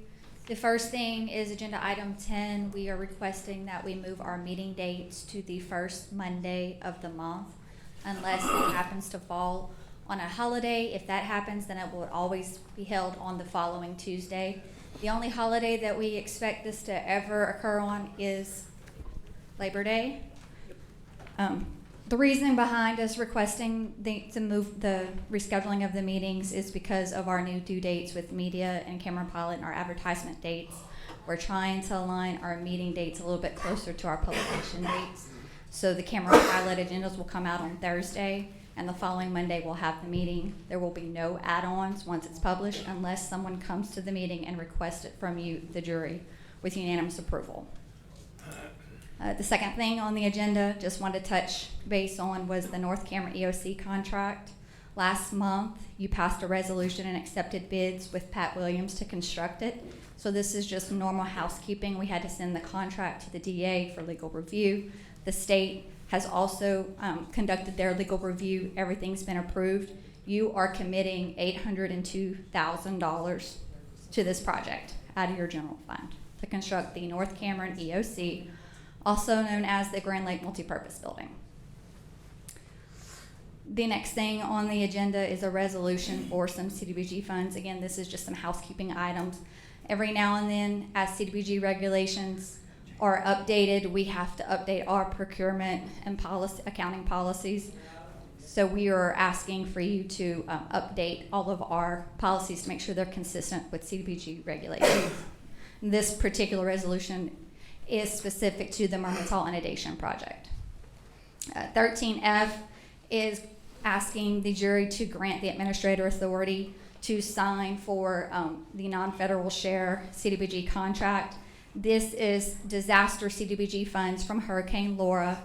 The first thing is agenda item 10. We are requesting that we move our meeting dates to the first Monday of the month, unless it happens to fall on a holiday. If that happens, then it will always be held on the following Tuesday. The only holiday that we expect this to ever occur on is Labor Day. The reason behind us requesting to move the rescheduling of the meetings is because of our new due dates with media and Cameron Pilot and our advertisement dates. We're trying to align our meeting dates a little bit closer to our publication dates. So the Cameron Pilot agendas will come out on Thursday, and the following Monday we'll have the meeting. There will be no add-ons once it's published unless someone comes to the meeting and requests it from you, the jury, with unanimous approval. The second thing on the agenda, just wanted to touch base on, was the North Cameron EOC contract. Last month, you passed a resolution and accepted bids with Pat Williams to construct it. So this is just normal housekeeping. We had to send the contract to the DA for legal review. The state has also conducted their legal review. Everything's been approved. You are committing $802,000 to this project out of your general fund to construct the North Cameron EOC, also known as the Grand Lake Multipurpose Building. The next thing on the agenda is a resolution for some CDBG funds. Again, this is just some housekeeping items. Every now and then, as CDBG regulations are updated, we have to update our procurement and policy, accounting policies. So we are asking for you to update all of our policies to make sure they're consistent with CDBG regulations. This particular resolution is specific to the Mermentau inundation project. 13F is asking the jury to grant the administrator authority to sign for the non-federal share CDBG contract. This is disaster CDBG funds from Hurricane Laura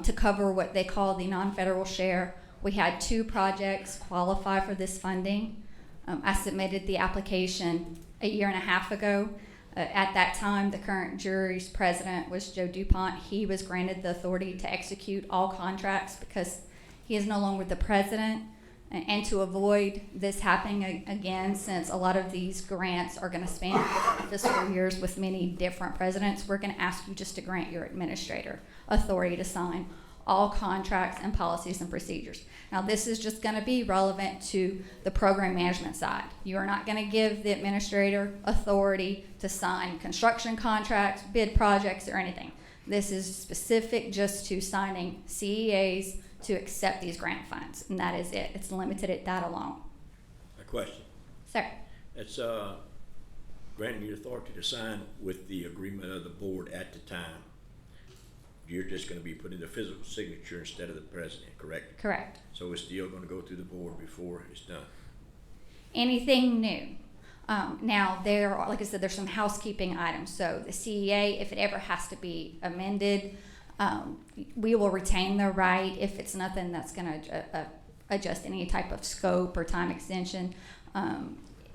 to cover what they call the non-federal share. We had 2 projects qualify for this funding. I submitted the application a year and a half ago. At that time, the current jury's president was Joe DuPont. He was granted the authority to execute all contracts because he is no longer the president. And to avoid this happening again, since a lot of these grants are going to span fiscal years with many different presidents, we're going to ask you just to grant your administrator authority to sign all contracts and policies and procedures. Now, this is just going to be relevant to the program management side. You are not going to give the administrator authority to sign construction contracts, bid projects, or anything. This is specific just to signing CEAs to accept these grant funds, and that is it. It's limited at that alone. A question. Sir. It's granting you authority to sign with the agreement of the board at the time. You're just going to be putting the physical signature instead of the president, correct? Correct. So it's still going to go through the board before it's done. Anything new. Now, there are, like I said, there's some housekeeping items. So the CEA, if it ever has to be amended, we will retain the right if it's nothing that's going to adjust any type of scope or time extension.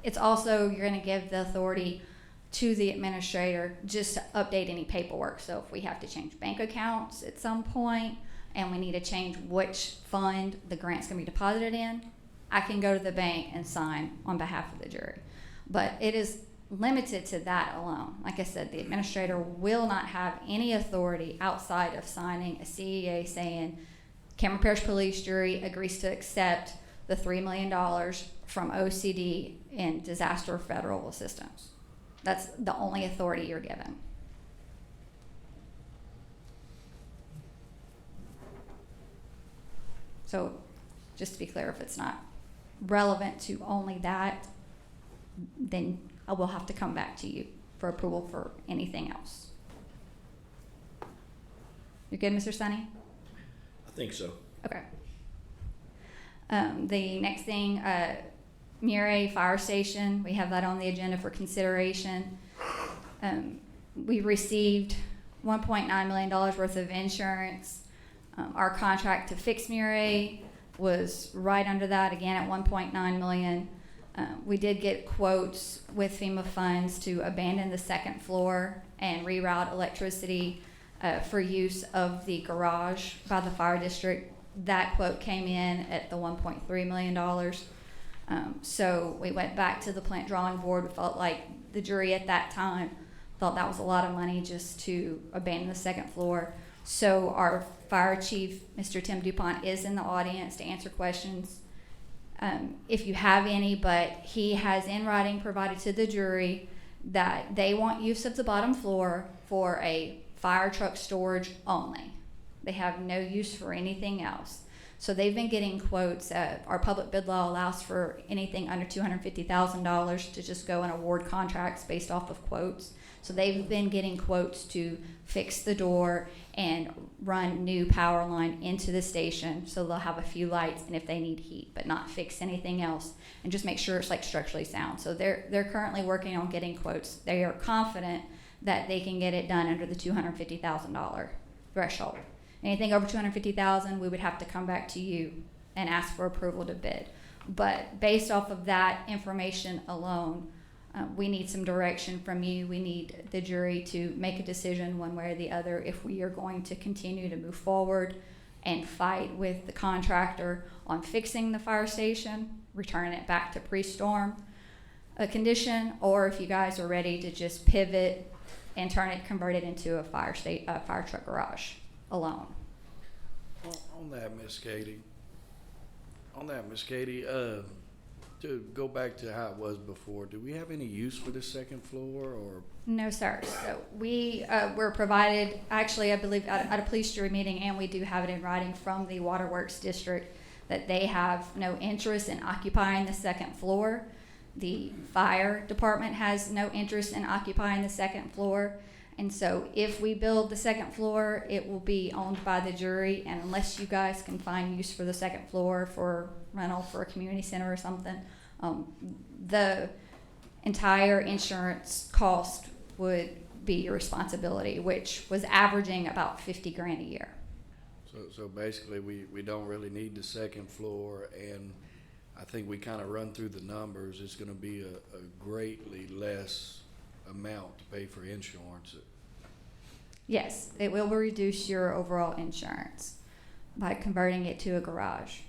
It's also, you're going to give the authority to the administrator just to update any paperwork. So if we have to change bank accounts at some point and we need to change which fund the grant's going to be deposited in, I can go to the bank and sign on behalf of the jury. But it is limited to that alone. Like I said, the administrator will not have any authority outside of signing a CEA saying Cameron Parish Police Jury agrees to accept the $3 million from OCD in disaster federal assistance. That's the only authority you're given. So just to be clear, if it's not relevant to only that, then I will have to come back to you for approval for anything else. You're good, Mr. Sonny? I think so. Okay. The next thing, Murray Fire Station, we have that on the agenda for consideration. We received $1.9 million worth of insurance. Our contract to fix Murray was right under that, again at $1.9 million. We did get quotes with FEMA funds to abandon the second floor and reroute electricity for use of the garage by the fire district. That quote came in at the $1.3 million. So we went back to the plant drawing board. We felt like the jury at that time thought that was a lot of money just to abandon the second floor. So our fire chief, Mr. Tim DuPont, is in the audience to answer questions if you have any, but he has in writing provided to the jury that they want use of the bottom floor for a fire truck storage only. They have no use for anything else. So they've been getting quotes. Our public bid law allows for anything under $250,000 to just go and award contracts based off of quotes. So they've been getting quotes to fix the door and run new power line into the station, so they'll have a few lights and if they need heat, but not fix anything else, and just make sure it's like structurally sound. So they're currently working on getting quotes. They are confident that they can get it done under the $250,000 threshold. Anything over $250,000, we would have to come back to you and ask for approval to bid. But based off of that information alone, we need some direction from you. We need the jury to make a decision one way or the other if we are going to continue to move forward and fight with the contractor on fixing the fire station, returning it back to pre-storm condition, or if you guys are ready to just pivot and convert it into a fire truck garage alone. On that, Miss Katie, to go back to how it was before, do we have any use for the second floor, or? No, sir. So we were provided, actually, I believe, at a police jury meeting, and we do have it in writing from the Waterworks District that they have no interest in occupying the second floor. The fire department has no interest in occupying the second floor. And so if we build the second floor, it will be owned by the jury, and unless you guys can find use for the second floor for rental for a community center or something, the entire insurance cost would be your responsibility, which was averaging about $50,000 a year. So basically, we don't really need the second floor, and I think we kind of run through the numbers. It's going to be a greatly less amount to pay for insurance. Yes, it will reduce your overall insurance by converting it to a garage.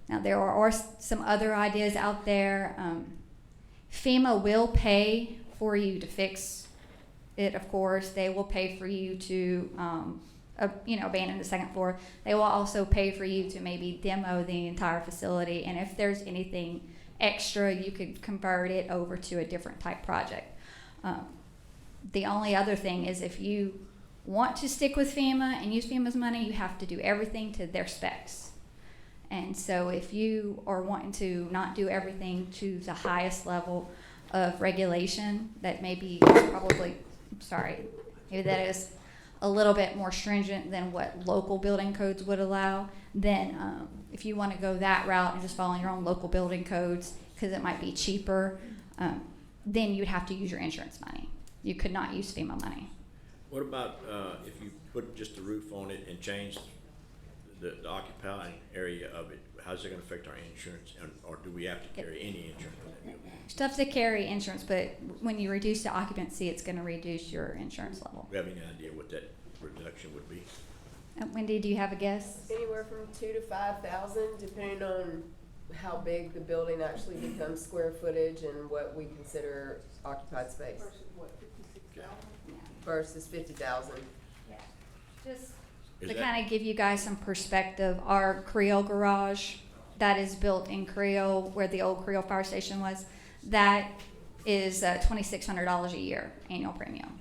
Now, there are some other ideas out there. FEMA will pay for you to fix it, of course. They will pay for you to abandon the second floor. They will also pay for you to maybe demo the entire facility, and if there's anything extra, you could convert it over to a different type project. The only other thing is if you want to stick with FEMA and use FEMA's money, you have to do everything to their specs. And so if you are wanting to not do everything to the highest level of regulation, that maybe maybe that is a little bit more stringent than what local building codes would allow, then if you want to go that route and just follow your own local building codes because it might be cheaper, then you'd have to use your insurance money. You could not use FEMA money. What about if you put just the roof on it and change the occupying area of it? How's it going to affect our insurance, or do we have to carry any insurance on that building? Still have to carry insurance, but when you reduce the occupancy, it's going to reduce your insurance level. Do we have any idea what that reduction would be? Wendy, do you have a guess? Anywhere from 2,000 to 5,000, depending on how big the building actually becomes, square footage, and what we consider occupied space. Versus 50,000. Yeah. Just Is to that- kind of give you guys some perspective, our Creole garage that is built in Creole, where the old Creole fire station was, that is $2,600 a year annual premium.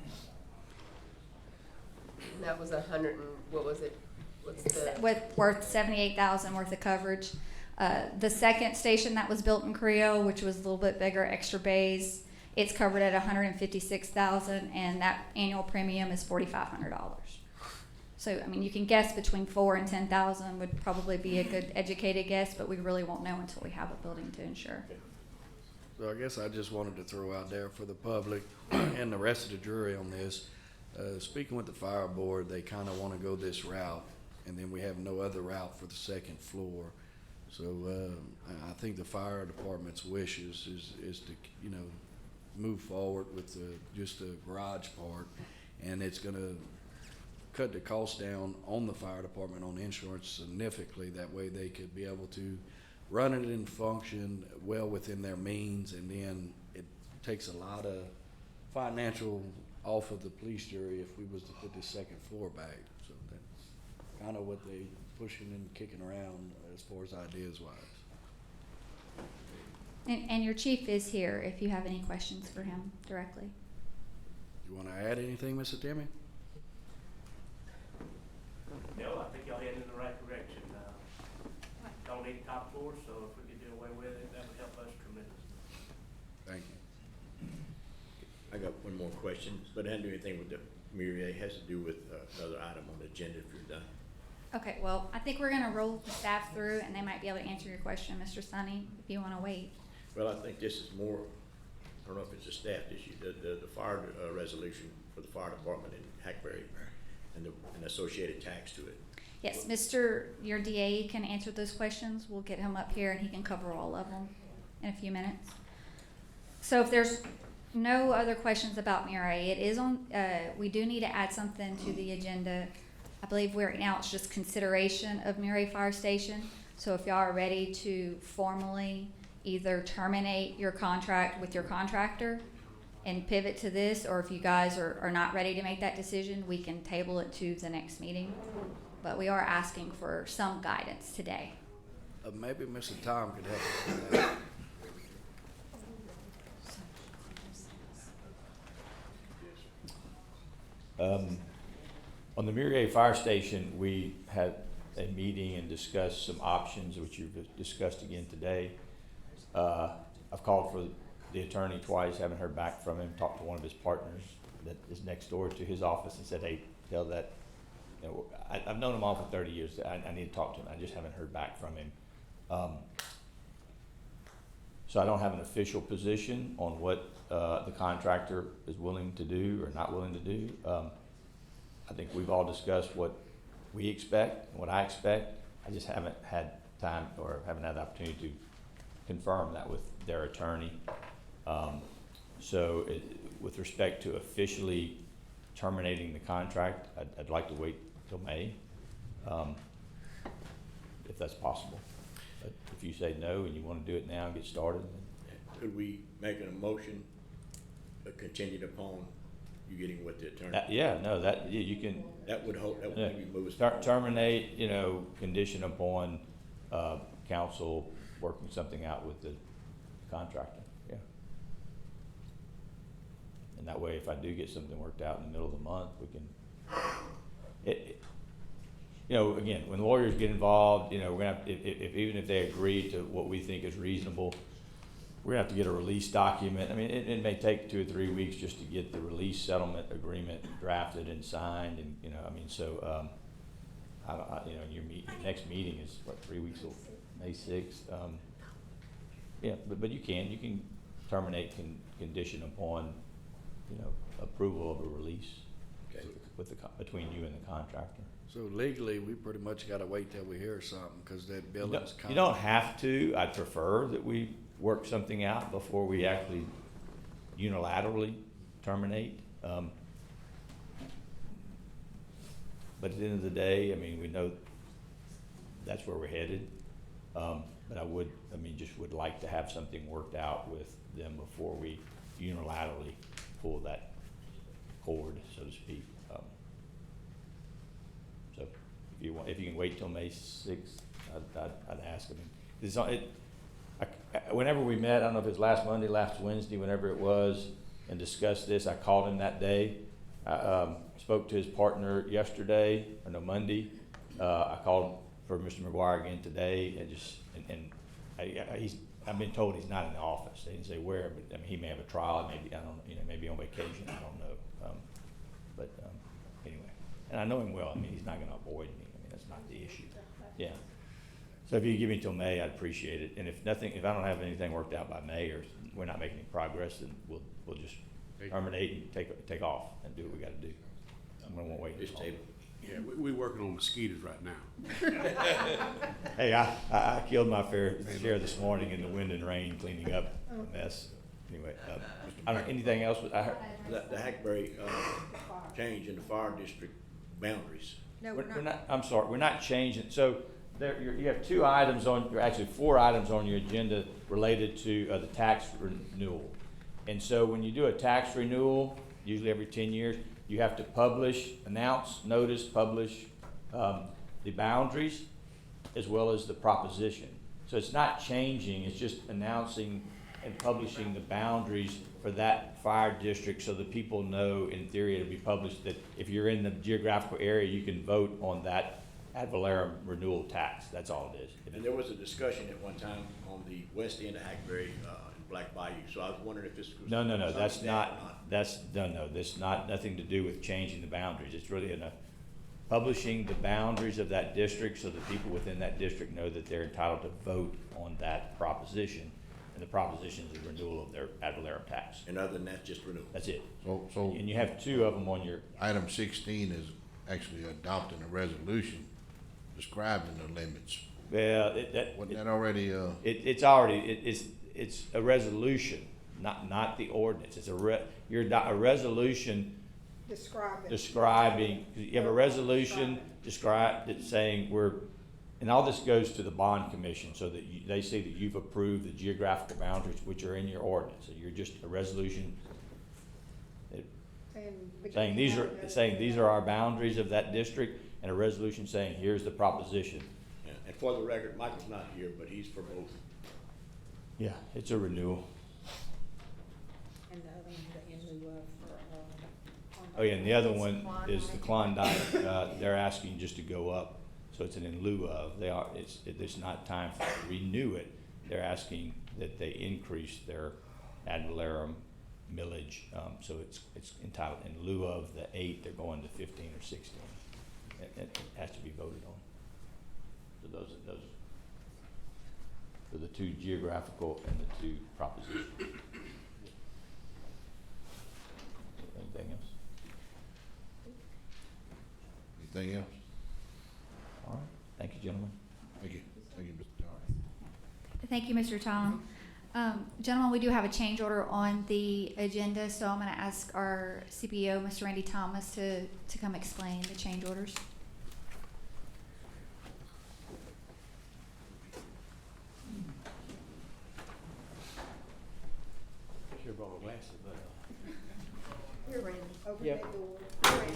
And that was 100 and, what was it? What's the? Worth $78,000 worth of coverage. The second station that was built in Creole, which was a little bit bigger, extra bays, it's covered at $156,000, and that annual premium is $4,500. So, I mean, you can guess between $4,000 and $10,000 would probably be a good educated guess, but we really won't know until we have a building to insure. So I guess I just wanted to throw out there for the public and the rest of the jury on this. Speaking with the fire board, they kind of want to go this route, and then we have no other route for the second floor. So I think the fire department's wishes is to, move forward with just the garage part, and it's going to cut the cost down on the fire department on insurance significantly. That way they could be able to running it in function well within their means, and then it takes a lot of financial off of the police jury if we was to put this second floor back. So that's kind of what they pushing and kicking around as far as ideas wise. And your chief is here if you have any questions for him directly. You want to add anything, Mr. Timmy? No, I think y'all heading in the right direction. Don't need a top floor, so if we could do away with it, that would help us tremendously. Thank you. I got one more question, but it doesn't do anything with the Myriad. It has to do with another item on the agenda if you're done. Okay, well, I think we're gonna roll the staff through and they might be able to answer your question, Mr. Sonny, if you wanna wait. Well, I think this is more, I don't know if it's a staff issue, the fire resolution for the fire department in Hackberry and the associated tax to it. Yes, your DA can answer those questions. We'll get him up here and he can cover all of them in a few minutes. So if there's no other questions about Murray, it is on, we do need to add something to the agenda. I believe right now it's just consideration of Murray Fire Station. So if y'all are ready to formally either terminate your contract with your contractor and pivot to this, or if you guys are not ready to make that decision, we can table it to the next meeting. But we are asking for some guidance today. Maybe Mr. Tom could help us with that. On the Murrieta Fire Station, we had a meeting and discussed some options, which you've discussed again today. I've called for the attorney twice, haven't heard back from him, talked to one of his partners that is next door to his office and said, hey, tell that, you know, I've known him all for 30 years. I need to talk to him. I just haven't heard back from him. So I don't have an official position on what the contractor is willing to do or not willing to do. I think we've all discussed what we expect, what I expect. I just haven't had time or haven't had the opportunity to confirm that with their attorney. With respect to officially terminating the contract, I'd like to wait till May, if that's possible. But if you say no and you want to do it now and get started, then Could we make a motion contingent upon you getting with the attorney? yeah, no, that you can. That would hope, that would maybe move us. Terminate, you know, condition upon council working something out with the contractor, yeah. And that way, if I do get something worked out in the middle of the month, we can, you know, again, when lawyers get involved, you know, we're gonna have, even if they agree to what we think is reasonable, we're gonna have to get a release document. I mean, it may take 2 or 3 weeks just to get the release settlement agreement drafted and signed, and, you know, I mean, so, you know, your next meeting is what, 3 weeks till May 6th. Yeah, but you can terminate condition upon, you know, approval of a release. Okay. With between you and the contractor. So legally, we pretty much gotta wait till we hear something, cause that billing's coming. You don't have to. I'd prefer that we work something out before we actually unilaterally terminate. But at the end of the day, I mean, we know that's where we're headed. But just would like to have something worked out with them before we unilaterally pull that cord, so to speak. So if you can wait till May 6th, I'd ask them. Whenever we met, I don't know if it's last Monday, last Wednesday, whenever it was, and discussed this, I called him that day. I spoke to his partner yesterday, or no, Monday. I called for Mr. McGuire again today, and I've been told he's not in the office. They didn't say where, but I mean, he may have a trial, maybe, I don't, you know, maybe on vacation, I don't know. Anyway, and I know him well. I mean, he's not going to avoid me. I mean, that's not the issue. Yeah. So if you give me till May, I'd appreciate it. And if I don't have anything worked out by May, or we're not making any progress, then we'll just terminate and take off and do what we got to do. I won't wait. This table. Yeah, we're working on mosquitoes right now. Hey, I killed my fair share this morning in the wind and rain cleaning up a mess. Anyway, I don't know, anything else I heard? The Hackberry change in the fire district boundaries. No, We're not, I'm sorry, we're not changing. So you have two items on, or actually 4 items on your agenda related to the tax renewal. And so when you do a tax renewal, usually every 10 years, you have to publish, announce, notice, publish the boundaries as well as the proposition. So it's not changing, it's just announcing and publishing the boundaries for that fire district so that people know, in theory, it'll be published, that if you're in the geographical area, you can vote on that ad valorem renewal tax. That's all it is. And there was a discussion at one time on the west end of Hackberry, in Black Bayou, so I was wondering if this was. No, that's something that or not, that's nothing to do with changing the boundaries. It's really publishing the boundaries of that district so that people within that district know that they're entitled to vote on that proposition. And the proposition is the renewal of their ad valorem tax. And other than that, just renewal. That's it. So And you have 2 of them on your, item 16 is actually adopting a resolution describing the limits. well, Wasn't that already, it's already, it's a resolution, not the ordinance. It's a resolution describing, you have a resolution saying and all this goes to the bond commission so that they see that you've approved the geographical boundaries which are in your ordinance. So you're just a resolution saying these are our boundaries of that district, and a resolution saying here's the proposition. Yeah, and for the record, Michael's not here, but he's for both. Yeah, it's a renewal. And the other one, in lieu of for, Oh yeah, and the other one is the Klondike. They're asking just to go up, so it's an in lieu of. It's not time to renew it. They're asking that they increase their ad valorem millage, so it's entitled in lieu of the 8. They're going to 15 or 16. It has to be voted on. So those are the 2 geographical and the 2 propositions. Anything else? anything else? All right. Thank you, gentlemen. Thank you, Mr. Torrey. Thank you, Mr. Tom. Gentlemen, we do have a change order on the agenda, so I'm going to ask our CPO, Mr. Randy Thomas, to come explain the change orders. Sure brought my glasses, but Here, Randy, open Yep. that door. Randy.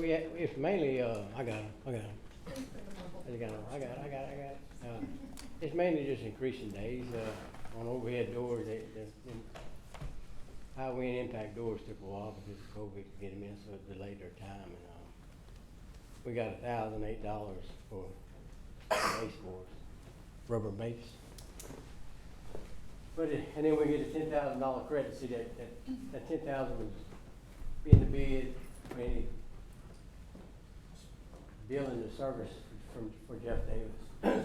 yeah, it's mainly I got 'em. I got it. It's mainly just increasing days on overhead doors. The high wind impact doors took a while because of COVID to get them in, so it delayed their time. And we got $1,008 for baseboards, rubber base. And then we get a $10,000 credit. See that $10,000 was in the bid for any billing the service for Jeff Davis.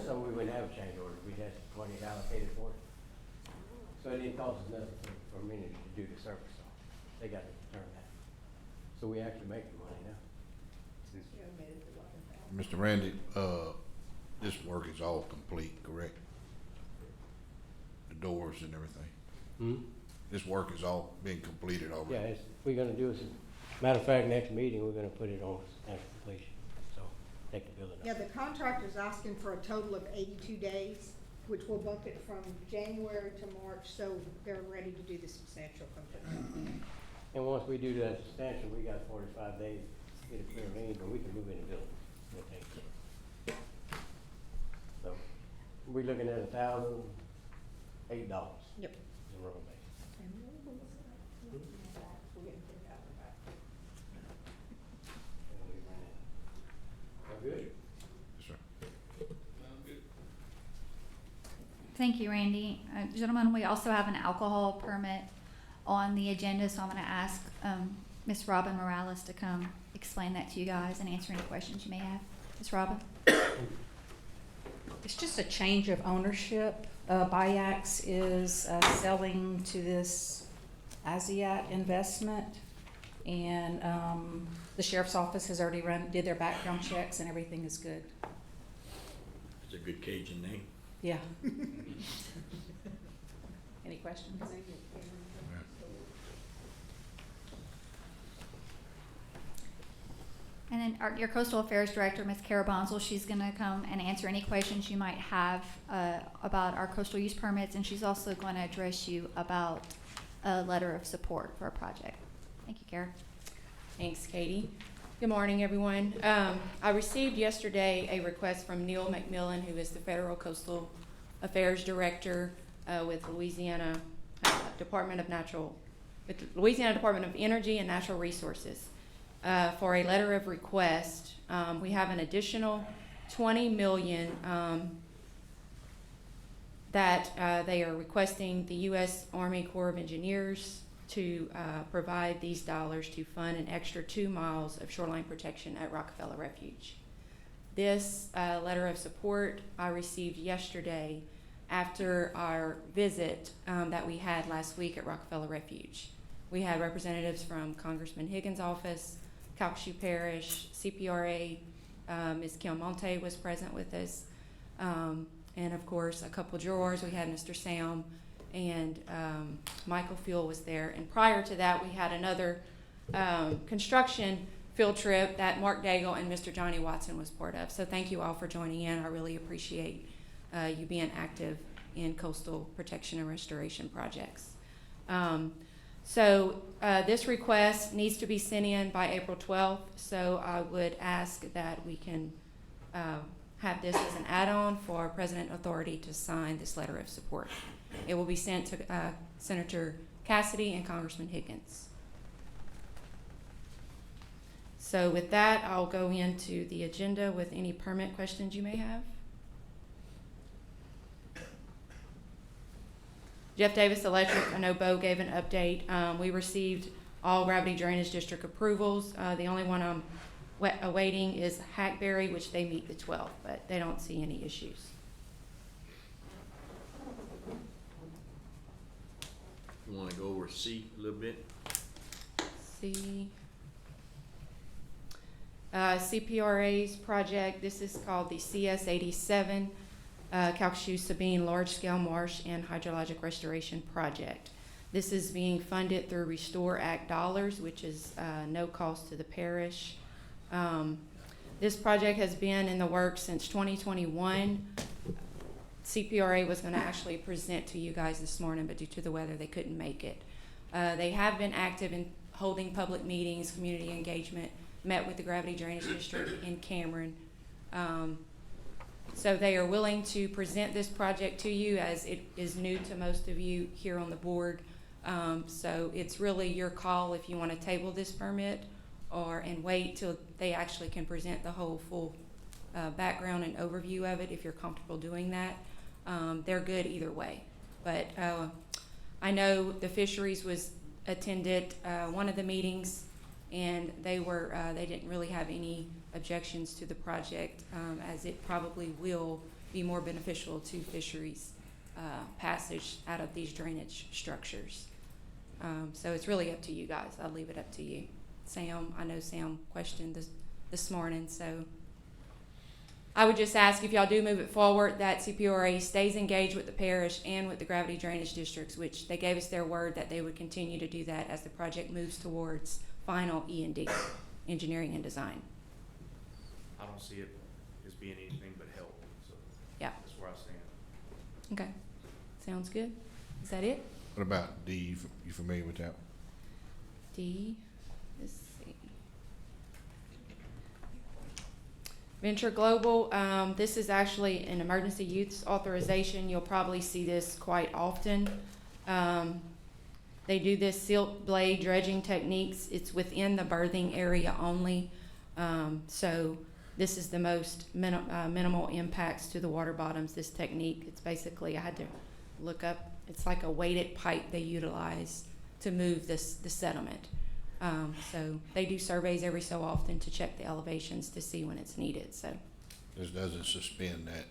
So we wouldn't have a change order. We'd have money allocated for it. So it didn't cost us nothing for a minute to do the service. So they got to return that. So we actually make the money now. Mr. Randy, this work is all complete, correct? The doors and everything? Hmm? This work is all being completed already? Yeah, we're gonna do it. Matter of fact, next meeting, we're gonna put it on after completion. So take the building up. Yeah, the contractor's asking for a total of 82 days, which will bump it from January to March, so they're ready to do the substantial completion. And once we do that substantial, we got 45 days to get it clear lane, but we can move in the building. We'll take it. So we're looking at $1,008. Yep. The rubber base. Good. Yes, sir. Thank you, Randy. Gentlemen, we also have an alcohol permit on the agenda, so I'm going to ask Ms. Robin Morales to come explain that to you guys and answer any questions you may have. Ms. Robin? It's just a change of ownership. Biax is selling to this Asiat investment, and the sheriff's office has already did their background checks, and everything is good. It's a good Cajun name. Yeah. Any questions? And then your Coastal Affairs Director, Ms. Kara Bonsall, she's gonna come and answer any questions you might have about our coastal use permits, and she's also going to address you about a letter of support for a project. Thank you, Kara. Thanks, Katie. Good morning, everyone. I received yesterday a request from Neil McMillan, who is the Federal Coastal Affairs Director with Louisiana Department of Energy and Natural Resources, for a letter of request. We have an additional $20 million that they are requesting the U.S. Army Corps of Engineers to provide these dollars to fund an extra 2 miles of shoreline protection at Rockefeller Refuge. This letter of support I received yesterday after our visit that we had last week at Rockefeller Refuge. We had representatives from Congressman Higgins' office, Calcasieu Parish, CPRA, Ms. Kim Monte was present with us, and of course a couple jurors. We had Mr. Sam and Michael Fuel was there. And prior to that, we had another construction field trip that Mark Daigle and Mr. Johnny Watson was part of. So thank you all for joining in. I really appreciate you being active in coastal protection and restoration projects. This request needs to be sent in by April 12th, so I would ask that we can have this as an add-on for President Authority to sign this letter of support. It will be sent to Senator Cassidy and Congressman Higgins. So with that, I'll go into the agenda with any permit questions you may have. Jeff Davis Electric, I know Bo gave an update. We received all Gravity Drainage District approvals. The only one I'm awaiting is Hackberry, which they meet the 12th, but they don't see any issues. You wanna go over C a little bit? C. CPRA's project, this is called the CS87, Calcasieu Sabine Large Scale Marsh and Hydrologic Restoration Project. This is being funded through Restore Act dollars, which is no cost to the parish. This project has been in the works since 2021. CPRA was going to actually present to you guys this morning, but due to the weather, they couldn't make it. They have been active in holding public meetings, community engagement, met with the Gravity Drainage District in Cameron. So they are willing to present this project to you, as it is new to most of you here on the board. So it's really your call if you want to table this permit and wait till they actually can present the whole full background and overview of it if you're comfortable doing that. They're good either way. But I know the fisheries attended one of the meetings, and they didn't really have any objections to the project, as it probably will be more beneficial to fisheries passage out of these drainage structures. So it's really up to you guys. I'll leave it up to you. Sam, I know Sam questioned this morning, so I would just ask, if y'all do move it forward, that CPRA stays engaged with the parish and with the Gravity Drainage Districts, which they gave us their word that they would continue to do that as the project moves towards final E&D, engineering and design. I don't see it as being anything but help, so Yeah. that's where I stand. Okay. Sounds good. Is that it? What about D? You familiar with that? D. Let's see. Venture Global, this is actually an emergency use authorization. You'll probably see this quite often. They do this silt blade dredging techniques. It's within the berthing area only. So this is the most minimal impacts to the water bottoms, this technique. It's basically, I had to look up, it's like a weighted pipe they utilize to move the sediment. So they do surveys every so often to check the elevations to see when it's needed. So This doesn't suspend that.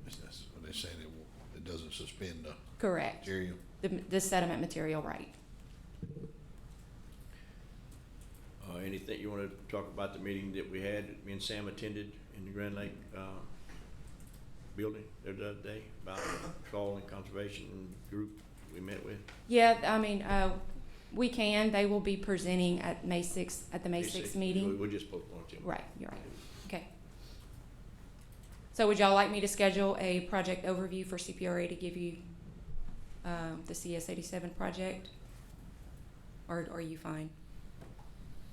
That's what they say. It doesn't suspend the correct material. the sediment material, right? Anything you want to talk about the meeting that we had, me and Sam attended in the Grand Lake building the other day, about the trawl and conservation group we met with? Yeah, I mean, We can, they will be presenting at May sixth, at the May sixth meeting. We'll just postpone it. Right, you're right. Okay. So would y'all like me to schedule a project overview for CPRA to give you the CS 87 project? Or are you fine?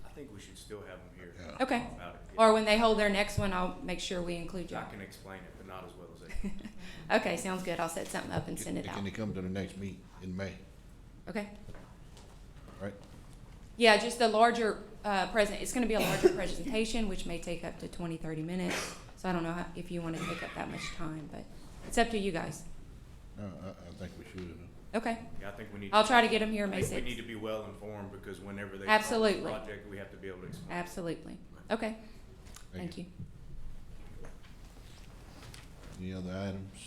I think we should still have them here. Yeah. Okay. About it. Or when they hold their next one, I'll make sure we include y'all. I can explain it, but not as well as they can. Okay, sounds good. I'll set something up and send it out. Can they come to the next meet in May, Okay. right? Yeah, just a larger it's going to be a larger presentation, which may take up to 20, 30 minutes. So I don't know if you want to take up that much time, but it's up to you guys. No, I think we should. Okay. Yeah, I think we need. I'll try to get them here May I think 6th. we need to be well informed because whenever they Absolutely. start the project, we have to be able to explain. Absolutely. Okay. Thank you. Any other items?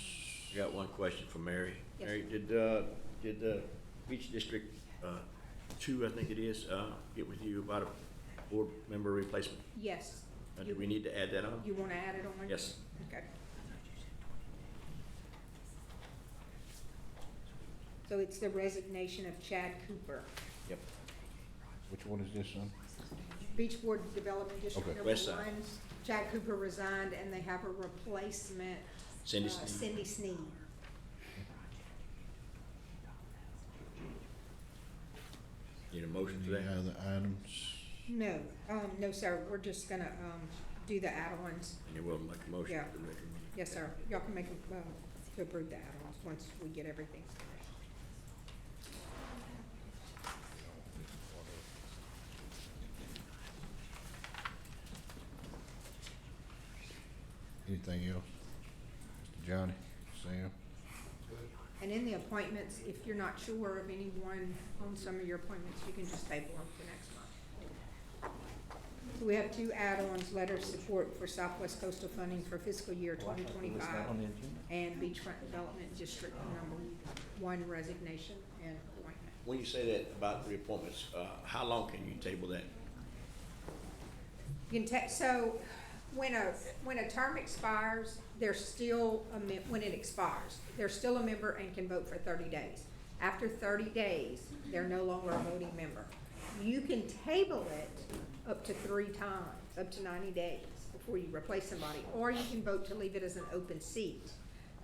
I got one question for Mary. Yes. Mary, did the Beach District 2, I think it is, get with you about a board member replacement? Yes. Do we need to add that on? You want to add it on? Yes. Okay. So it's the resignation of Chad Cooper. Yep. Which one is this, son? Beach Board Development District Okay. number West side. 1. Chad Cooper resigned and they have a replacement. Cindy Sneed. Cindy Sneed. Need a motion for Any that? other items? No, no, sir. We're just gonna, do the add-ons. And you will make a motion Yeah. to recommend. Yes, sir. Y'all can make, to approve the add-ons once we get everything. Anything else? Mr. Johnny, Sam? And in the appointments, if you're not sure of anyone on some of your appointments, you can just table them for next month. So we have 2 add-ons, letter of support for Southwest Coastal Funding for fiscal year 2025 and Beachfront Development District number 1 resignation and appointment. When you say that about the reappointments, how long can you table that? You can so when a term expires, they're still when it expires, they're still a member and can vote for 30 days. After 30 days, they're no longer a voting member. You can table it up to 3 times, up to 90 days before you replace somebody, or you can vote to leave it as an open seat,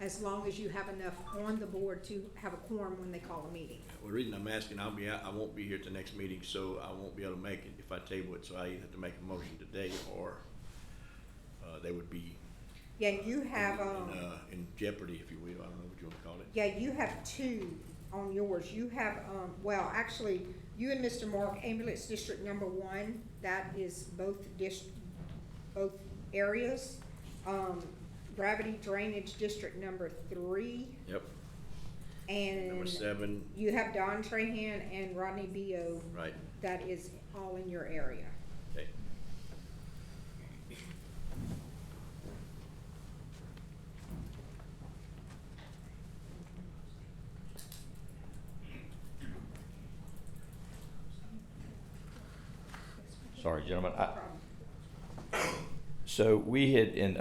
as long as you have enough on the board to have a quorum when they call a meeting. Well, the reason I'm asking, I won't be here at the next meeting, so I won't be able to make it if I table it, so I either have to make a motion today or they would be Yeah, you have, in jeopardy, if you will. I don't know what you want to call it. yeah, you have 2 on yours. You have, well, actually, you and Mr. Mark, Ambulance District number 1, that is both areas. Gravity Drainage District number 3. Yep. And Number 7. you have Don Trahan and Rodney Beo. Right. That is all in your area. Okay. Sorry, gentlemen. So we had in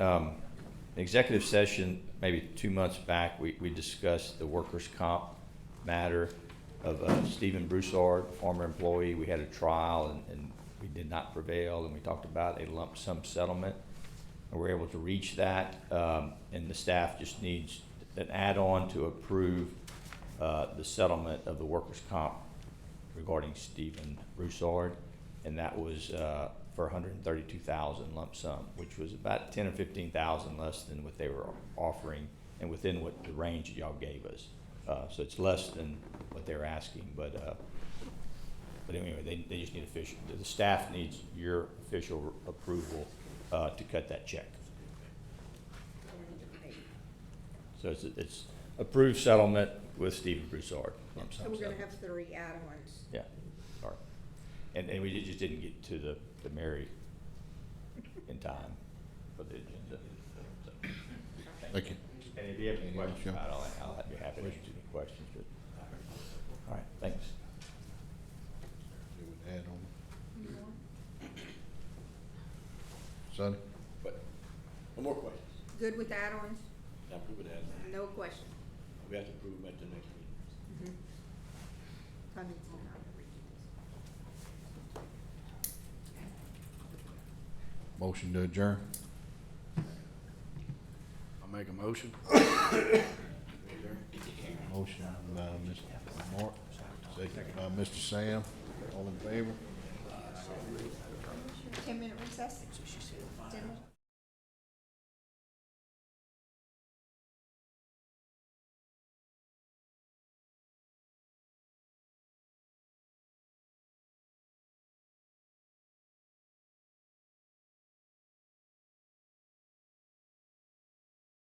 executive session, maybe 2 months back, we discussed the workers' comp matter of Stephen Broussard, former employee. We had a trial and we did not prevail, and we talked about a lump sum settlement. And we're able to reach that, and the staff just needs an add-on to approve the settlement of the workers' comp regarding Stephen Broussard. And that was for $132,000 lump sum, which was about 10 or 15,000 less than what they were offering, and within what the range that y'all gave us. So it's less than what they were asking, but anyway, they just need official. The staff needs your official approval to cut that check. So it's approved settlement with Stephen Broussard. Lump sum So we're gonna settlement. have 3 add-ons. Yeah, sorry. And we just didn't get to the Mary in time for the agenda. So, Thank you. And if you have any Anything else, questions Jim? about it, I'll be happy to answer any questions, but, all right, thanks. You would add on. Sonny? But, no more questions. Good with add-ons? I'm good with that. No question. We have to approve them at the next meeting. I need to know how to read this. Motion to adjourn. I'll make a motion. Motion by Mr. Mark, second by Mr. Sam. All in favor? 10-minute recess. 10 minutes.